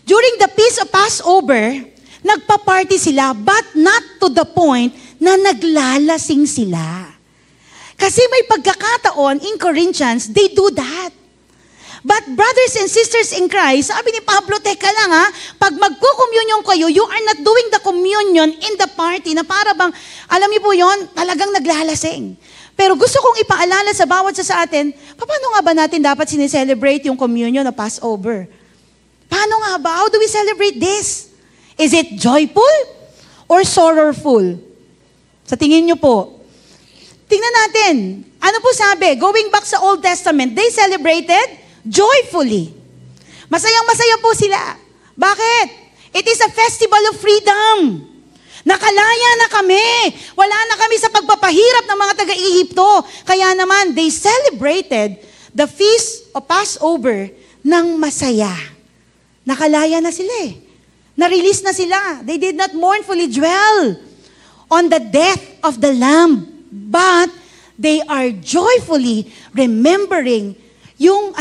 During the Feast of Passover, nagpa-party sila, but not to the point na naglalasing sila. Kasi may pagkakataon in Corinthians, they do that. But brothers and sisters in Christ, sabi ni Pablo, teka lang pag magko-communion kayo, you are not doing the communion in the party na para bang, alam niyo po yon, talagang naglalasing. Pero gusto kong ipaalala sa bawat sa atin, paano nga ba natin dapat sineselebrate yung communion o Passover? Paano nga ba? How do we celebrate this? Is it joyful or sorrowful? Sa tingin nyo po. Tingnan natin. Ano po sabi? Going back sa Old Testament, they celebrated joyfully. Masayang-masaya po sila. Bakit? It is a festival of freedom. Nakalaya na kami. Wala na kami sa pagpapahirap ng mga taga-Ehipto. Kaya naman, they celebrated the Feast of Passover ng masaya. Nakalaya na sila Na-release na sila. They did not mournfully dwell on the death of the Lamb, but they are joyfully remembering yung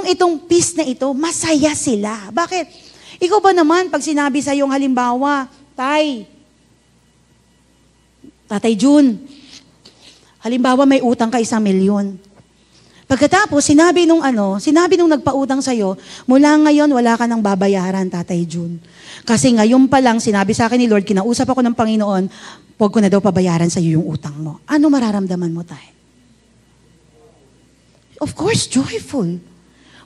itong feast na ito, masaya sila. Bakit? Ikaw ba naman, pag sinabi sa yung halimbawa, Tatay June, halimbawa may utang ka 1 milyon. Pagkatapos, sinabi nung nagpautang sa'yo, mula ngayon, wala ka nang babayaran, Tatay June. Kasi ngayon pa lang, sinabi sa akin ni Lord, kinausap ako ng Panginoon, huwag ko na daw pabayaran sa'yo yung utang mo. Ano mararamdaman mo, Tay? Of course, joyful.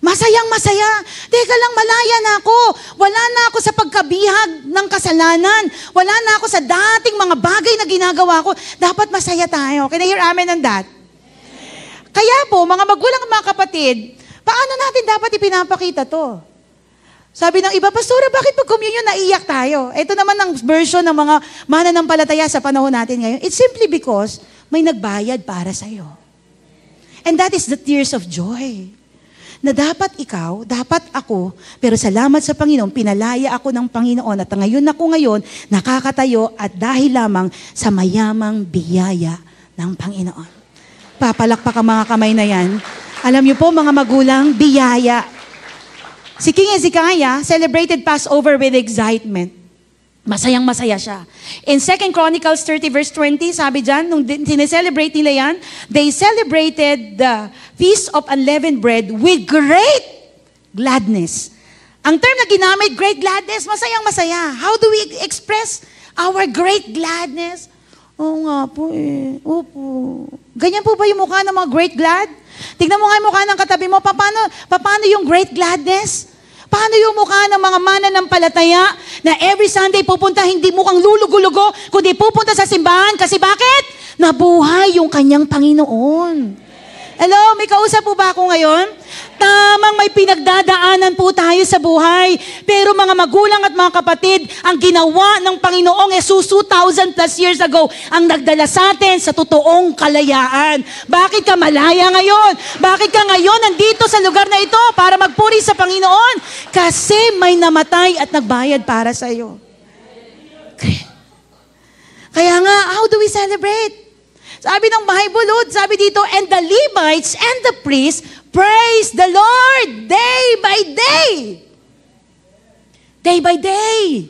Masayang-masaya. Teka lang, malaya na ako. Wala na ako sa pagkabihag ng kasalanan. Wala na ako sa dating mga bagay na ginagawa ko. Dapat masaya tayo. Can I hear amen on that? Kaya po, mga magulang at mga kapatid, paano natin dapat ipinapakita to? Sabi ng iba, Pastora, bakit pag communion naiyak tayo? Ito naman ang version ng mga mananampalataya sa panahon natin ngayon. It's simply because may nagbayad para sa'yo. And that is the tears of joy. Na dapat ikaw, dapat ako, pero salamat sa Panginoon, pinalaya ako ng Panginoon at ngayon nakakatayo at dahil lamang sa mayamang biyaya ng Panginoon. Papalakpak ang mga kamay na yan. Alam niyo po mga magulang, biyaya. Si King Hezekiah celebrated Passover with excitement. Masayang-masaya siya. In 2 Chronicles 30 verse 20, sabi dyan, nung sineselebrate nila yan, they celebrated the Feast of Unleavened Bread with great gladness. Ang term na ginamit, great gladness, masayang-masaya. How do we express our great gladness? Oo nga po Opo. Ganyan po ba yung mukha ng mga great glad? Tignan mo nga yung mukha ng katabi mo. Paano yung great gladness? Paano yung mukha ng mga mananampalataya na every Sunday pupunta hindi mukhang lulugo-lugo, kundi pupunta sa simbahan? Kasi bakit? Nabuhay yung kanyang Panginoon. Hello, may kausap po ba ako ngayon? Tamang may pinagdadaanan po tayo sa buhay. Pero mga magulang at mga kapatid, ang ginawa ng Panginoong Jesus 2,000 plus years ago, ang nagdala sa atin sa totoong kalayaan. Bakit ka malaya ngayon? Bakit ka ngayon nandito sa lugar na ito para magpuri sa Panginoon? Kasi may namatay at nagbayad para sa iyo. Kaya nga, how do we celebrate? Sabi ng Bible, Lord, sabi dito, and the Levites and the priests praise the Lord day by day. Day by day.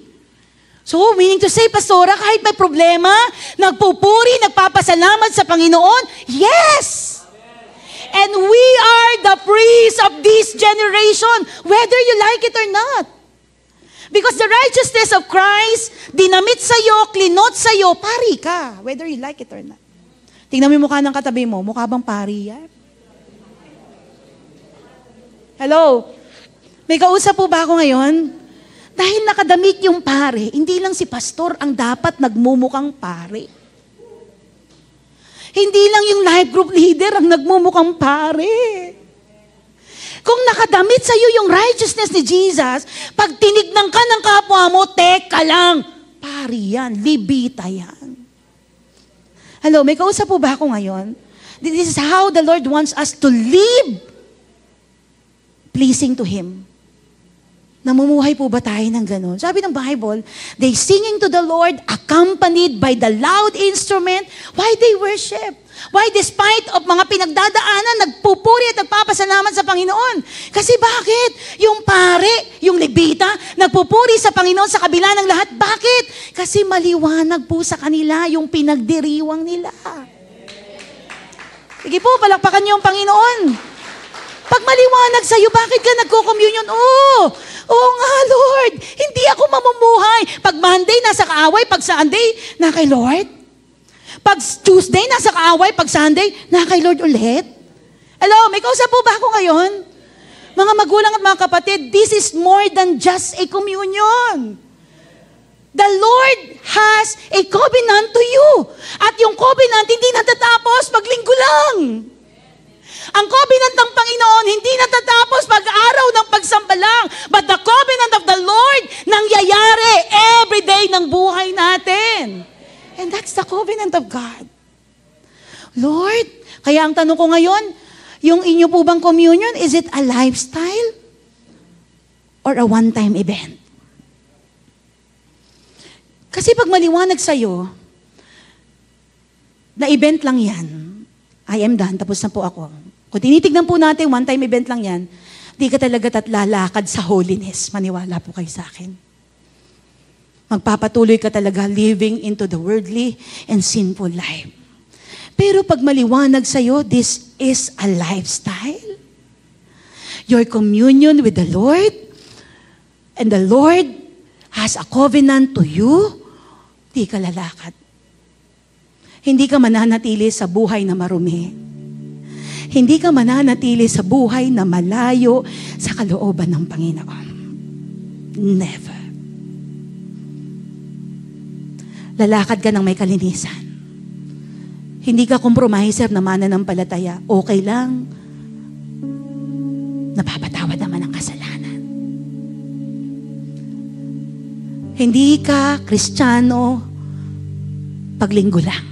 So, meaning to say, Pastora, kahit may problema, nagpupuri, nagpapasalamat sa Panginoon, yes! And we are the priests of this generation, whether you like it or not. Because the righteousness of Christ, dinamit sa'yo, klinot sa'yo, pari ka, whether you like it or not. Tingnan mo yung mukha ng katabi mo, mukha bang pari yan? Hello? May kausap po ba ako ngayon? Dahil nakadamit yung pare, hindi lang si pastor ang dapat nagmumukhang pare. Hindi lang yung life group leader ang nagmumukhang pare. Kung nakadamit sa'yo yung righteousness ni Jesus, pag tinignan ka ng kapwa mo, teka lang, pari yan, libita yan. Hello, may kausap po ba ako ngayon? This is how the Lord wants us to live pleasing to Him. Namumuhay po ba tayo ng ganun? Sabi ng Bible, they singing to the Lord, accompanied by the loud instrument, why they worship? Why despite of mga pinagdadaanan, nagpupuri at nagpapasalamat sa Panginoon? Kasi bakit? Yung pare, yung lebita, nagpupuri sa Panginoon sa kabila ng lahat. Bakit? Kasi maliwanag po sa kanila yung pinagdiriwang nila. Sige po, palakpakan niyo yung Panginoon. Pag maliwanag sa'yo, bakit ka nagko-communion? Oo nga, Lord. Hindi ako mamumuhay. Pag Monday, nasa kaaway. Pag Sunday, na kay Lord. Pag Tuesday, nasa kaaway. Pag Sunday, na kay Lord ulit. Hello, may kausap po ba ako ngayon? Mga magulang at mga kapatid, this is more than just a communion. The Lord has a covenant to you. At yung covenant, hindi natatapos pag linggo lang. Ang covenant ng Panginoon, hindi natatapos pag-araw ng pagsamba lang. But the covenant of the Lord, nangyayari every day ng buhay natin. And that's the covenant of God. Lord, kaya ang tanong ko ngayon, yung inyo po bang communion, is it a lifestyle or a one-time event? Kasi pag maliwanag sa'yo, na event lang yan, I am done, tapos na po ako. Kung tinitignan po natin, one-time event lang yan, di ka talaga lalakad sa holiness. Maniwala po kayo sa akin. Magpapatuloy ka talaga living into the worldly and sinful life. Pero pag maliwanag sa'yo, this is a lifestyle. Your communion with the Lord, and the Lord has a covenant to you, di ka lalakad. Hindi ka mananatili sa buhay na marumi. Hindi ka mananatili sa buhay na malayo sa kalooban ng Panginoon. Never. Lalakad ka ng may kalinisan. Hindi ka compromiser na mananampalataya. Okay lang. Napapatawad naman ang kasalanan. Hindi ka Kristiyano paglinggo lang.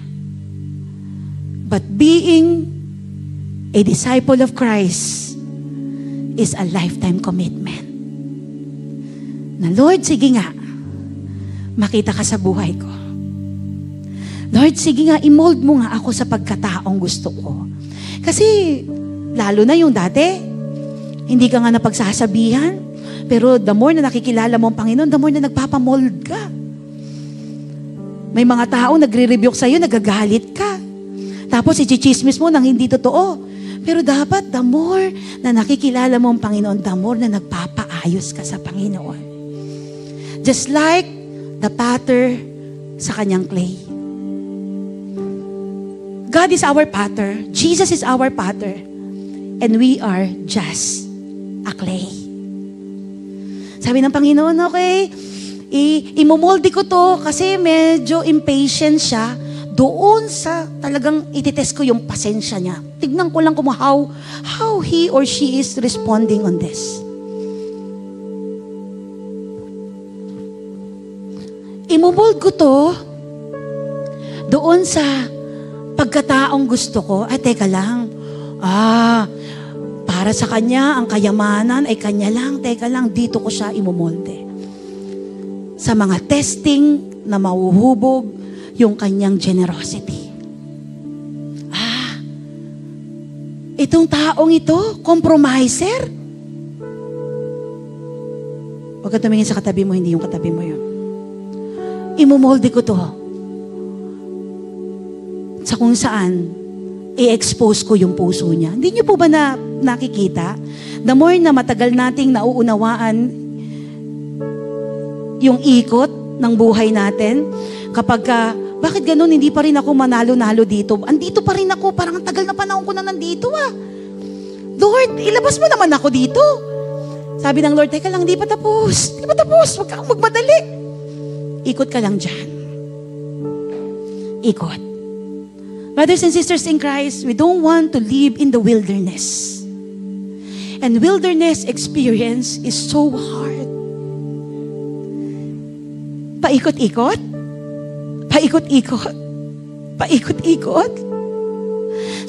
But being a disciple of Christ is a lifetime commitment. Na Lord, sige nga, makita ka sa buhay ko. Lord, sige nga, imold mo nga ako sa pagkataong gusto ko. Kasi, lalo na yung dati, hindi ka nga napagsasabihan, pero the more na nakikilala mo ang Panginoon, the more na nagpapamold ka. May mga tao nagre-rebuke sa'yo, nagagalit ka. Tapos, i-chismis mo nang hindi totoo. Pero dapat, the more na nakikilala mo ang Panginoon, the more na nagpapaayos ka sa Panginoon. Just like the potter sa kanyang clay. God is our potter. Jesus is our potter. And we are just a clay. Sabi ng Panginoon, okay, imomoldi ko to kasi medyo impatient siya doon sa talagang ititest ko yung pasensya niya. tignan ko lang kung how he or she is responding on this. Imumold ko to doon sa pagkataong gusto ko. Teka lang. Para sa kanya, ang kayamanan ay kanya lang. Teka lang, dito ko siya imumolde. Sa mga testing na mahuhubog yung kanyang generosity. Itong taong ito, compromiser. Huwag ka tumingin sa katabi mo, hindi yung katabi mo yun. Imumolde ko to sa kung saan i-expose ko yung puso niya. Hindi niyo po ba nakikita? The more na matagal nating nauunawaan yung ikot ng buhay natin, kapag bakit ganun, hindi pa rin ako manalo-nalo dito? Andito pa rin ako, parang ang tagal na panahon ko na nandito Lord, ilabas mo naman ako dito. Sabi ng Lord, teka lang, hindi pa tapos. Hindi pa tapos, huwag kang magmadali. Ikot ka lang dyan. Ikot. Brothers and sisters in Christ, we don't want to live in the wilderness. And wilderness experience is so hard. Paikot-ikot. Paikot-ikot. Paikot-ikot.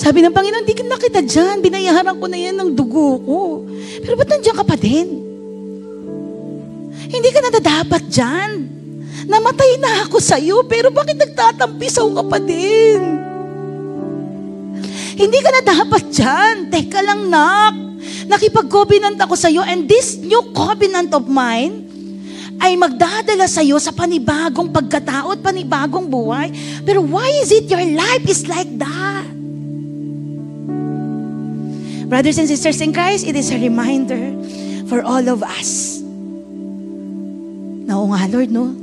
Sabi ng Panginoon, di na kita dyan. Binayaran ko na yan ng dugo ko. Pero ba't nandiyan ka pa din? Hindi ka na dapat dyan. Namatay na ako sa'yo, pero bakit nagtatampisaw ka pa din? Hindi ka na dapat dyan. Teka lang, nak. Nakipag-covenant ako sa'yo, and this new covenant of mine ay magdadala sa'yo sa panibagong pagkatao at panibagong buhay. Pero why is it your life is like that? Brothers and sisters in Christ, it is a reminder for all of us. Oo nga, Lord, no?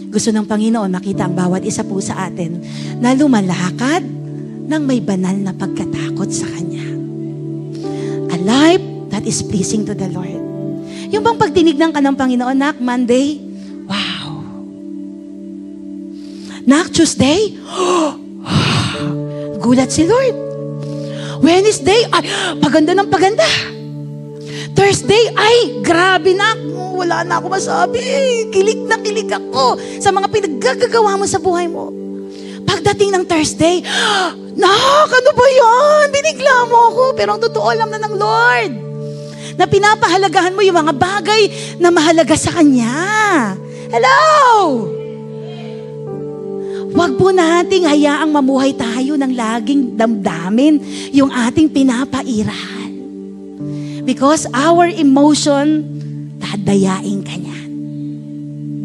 Gusto ng Panginoon makita ang bawat isa po sa atin na lumalakad ng may banal na pagkatakot sa Kanya. A life that is pleasing to the Lord. Yung bang pagtinignan ka ng Panginoon, nak, Monday, wow. Nak, Tuesday, gulat si Lord. Wednesday, ay, paganda ng paganda. Thursday, ay, grabe na, wala na ako masabi. Kilig na kilig ako sa mga pinaggagawa mo sa buhay mo. Pagdating ng Thursday, nak, ano ba yan? Binigla mo ako. Pero ang totoo alam na ng Lord na pinapahalagahan mo yung mga bagay na mahalaga sa Kanya. Hello! Huwag po nating hayaang mamuhay tayo ng laging damdamin yung ating pinapairahan. Because our emotion, dadayain ka niyan.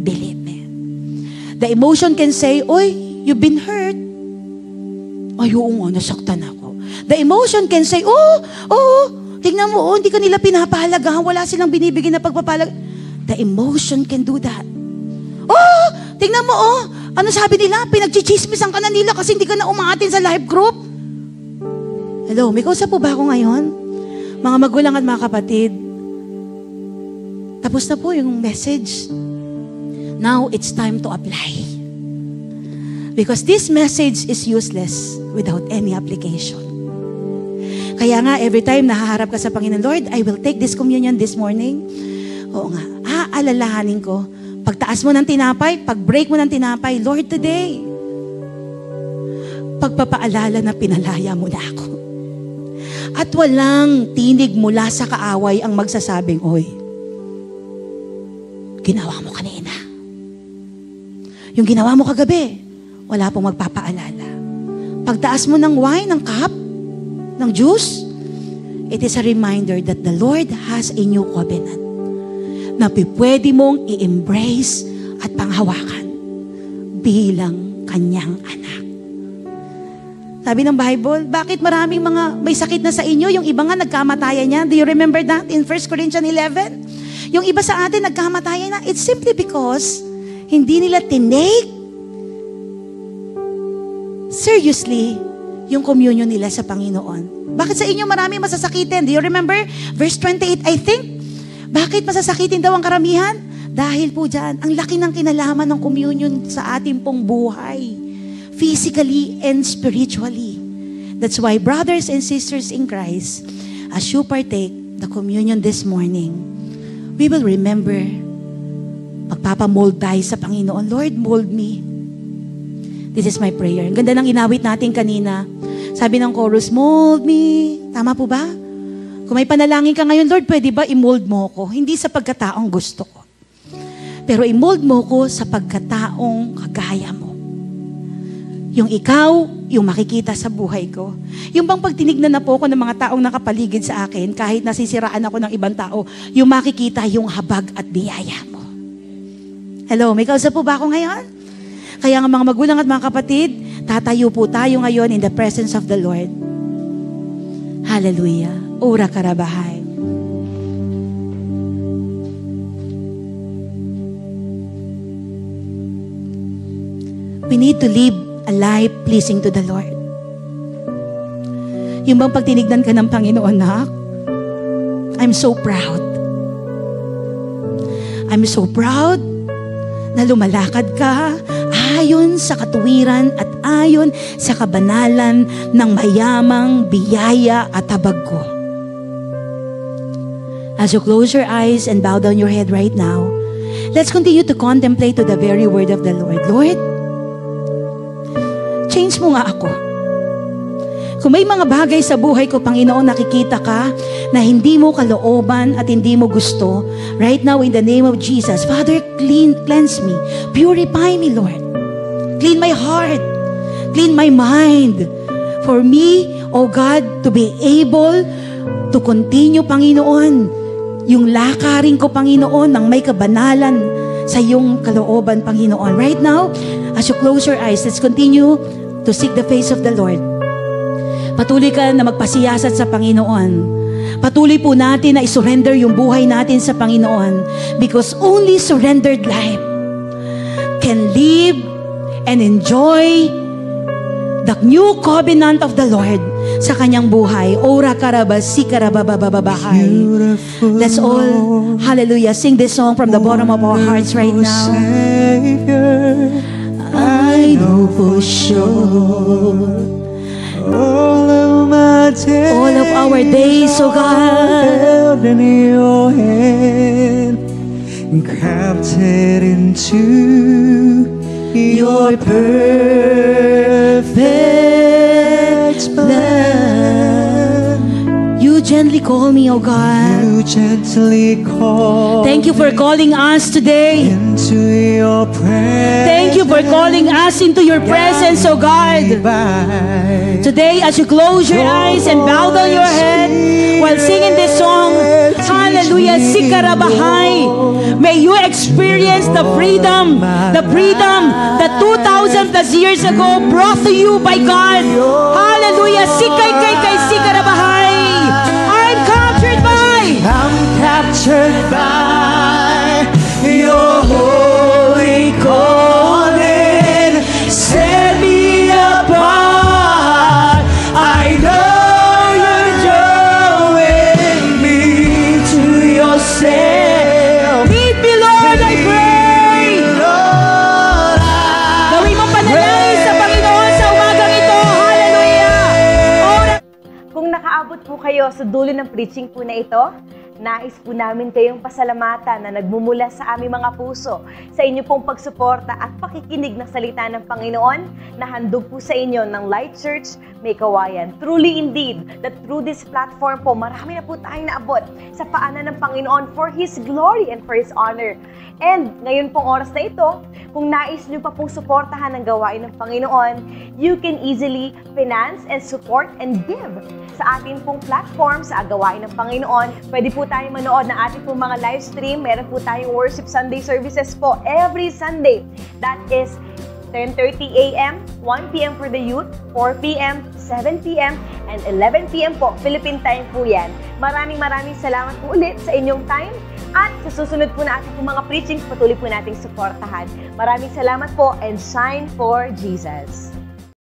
Believe me. The emotion can say, oy, you've been hurt. Ay, oo nga, nasaktan ako. The emotion can say, tingnan mo, hindi ka nila pinapahalagahan, wala silang binibigyan na pagpapalag. The emotion can do that. Tingnan mo, ano sabi nila? Pinagchichismisan ka na nila kasi hindi ka na umaatin sa life group. Hello, may kausap po ba ako ngayon? Mga magulang at mga kapatid, tapos na po yung message. Now, it's time to apply. Because this message is useless without any application. Kaya nga, every time nahaharap ka sa Panginoon, Lord, I will take this communion this morning. Oo nga, aalalahanin ko. Pagtaas mo ng tinapay, pag-break mo ng tinapay, Lord, today, pagpapaalala na pinalaya mo na ako. At walang tinig mula sa kaaway ang magsasabing, oy, ginawa mo kanina. Yung ginawa mo kagabi, wala pong magpapaalala. Pagtaas mo ng wine, ng cup, ng juice, it is a reminder that the Lord has a new covenant na pwede mong i-embrace at panghawakan bilang kanyang anak. Sabi ng Bible, bakit maraming mga may sakit na sa inyo? Yung iba nga nagkamatayan niya. Do you remember that in 1 Corinthians 11? Yung iba sa atin nagkamatayan na. It's simply because hindi nila tinake seriously yung communion nila sa Panginoon. Bakit sa inyo marami masasakitin? Do you remember? Verse 28, I think. Bakit masasakitin daw ang karamihan? Dahil po dyan, ang laki ng kinalaman ng communion sa ating pong buhay. Physically and spiritually. That's why, brothers and sisters in Christ, as you partake the communion this morning, we will remember, magpapamold tayo sa Panginoon. Lord, mold me. This is my prayer. Ang ganda ng inawit natin kanina. Sabi ng chorus, mold me. Tama po ba? Kung may panalangin ka ngayon, Lord, pwede ba i-mold mo ko? Hindi sa pagkataong gusto ko. Pero i-mold mo ko sa pagkataong kagaya mo. Yung ikaw, yung makikita sa buhay ko. Yung bang pag tinignan na po ako ng mga taong nakapaligid sa akin, kahit nasisiraan ako ng ibang tao, yung makikita yung habag at biyaya mo. Hello, may kausap po ba ako ngayon? Kaya nga mga magulang at mga kapatid, tatayo po tayo ngayon in the presence of the Lord. Hallelujah. Ora karabahay. We need to live a life pleasing to the Lord. Yung bang pag tinignan ka ng Panginoon, nak, I'm so proud. I'm so proud na lumalakad ka ayon sa katuwiran at ayon sa kabanalan ng mayamang biyaya at habag ko. As you close your eyes and bow down your head right now, let's continue to contemplate to the very word of the Lord. Lord, change mo nga ako. Kung may mga bagay sa buhay ko, Panginoon, nakikita ka na hindi mo kalooban at hindi mo gusto, right now in the name of Jesus, Father, cleanse me. Purify me, Lord. Clean my heart. Clean my mind. For me, oh God, to be able to continue, Panginoon, yung lakarin ko, Panginoon, ng may kabanalan sa iyong kalooban, Panginoon. Right now, as you close your eyes, let's continue to seek the face of the Lord. Patuloy ka na magpasiyasat sa Panginoon. Patuloy po natin na isurrender yung buhay natin sa Panginoon, because only surrendered life can live and enjoy the new covenant of the Lord sa kanyang buhay. Ora karabasi karababababahay. Let's all, hallelujah, sing this song from the bottom of our hearts right now. I know for sure all of our days, oh God, in your hand, crafted into your perfect plan. You gently call me, oh God. You gently call. Thank you for calling us today. Into your presence. Thank you for calling us into your presence, oh God. Today, as you close your eyes and bow down your head while singing this song, hallelujah, Sikarabahay, may you experience the freedom that 2,000 plus years ago brought to you by God. Hallelujah, Sikarabahay. I'm captured by your holy calling. Set me apart. I know you're drawing me to yourself. Lead me, Lord, I pray. Lord, Gawin mo panalangin sa Panginoon sa umagang ito. Hallelujah. Kung nakaabot po kayo sa dulo ng preaching po na ito, nais po namin kayong pasalamatan na nagmumula sa aming mga puso sa inyo pong pagsuporta at pakikinig ng salita ng Panginoon na handog po sa inyo ng Light Church May Kawayan. Truly indeed, that through this platform po, marami na po tayong naabot sa paanan ng Panginoon for His glory and for His honor. And ngayon pong oras na ito, kung nais nyo pa pong suportahan ang gawain ng Panginoon, you can easily finance and support and give sa ating pong platform sa gawain ng Panginoon. Pwede po tayong manood ng ating pong mga live stream. Meron po tayong worship Sunday services po every Sunday. That is 10:30 a.m., 1 p.m. for the youth, 4 p.m., 7 p.m., and 11 p.m. po. Philippine time po yan. Maraming salamat po ulit sa inyong time. At sa susunod po na ating po mga preachings, patuloy po nating suportahan. Maraming salamat po and shine for Jesus.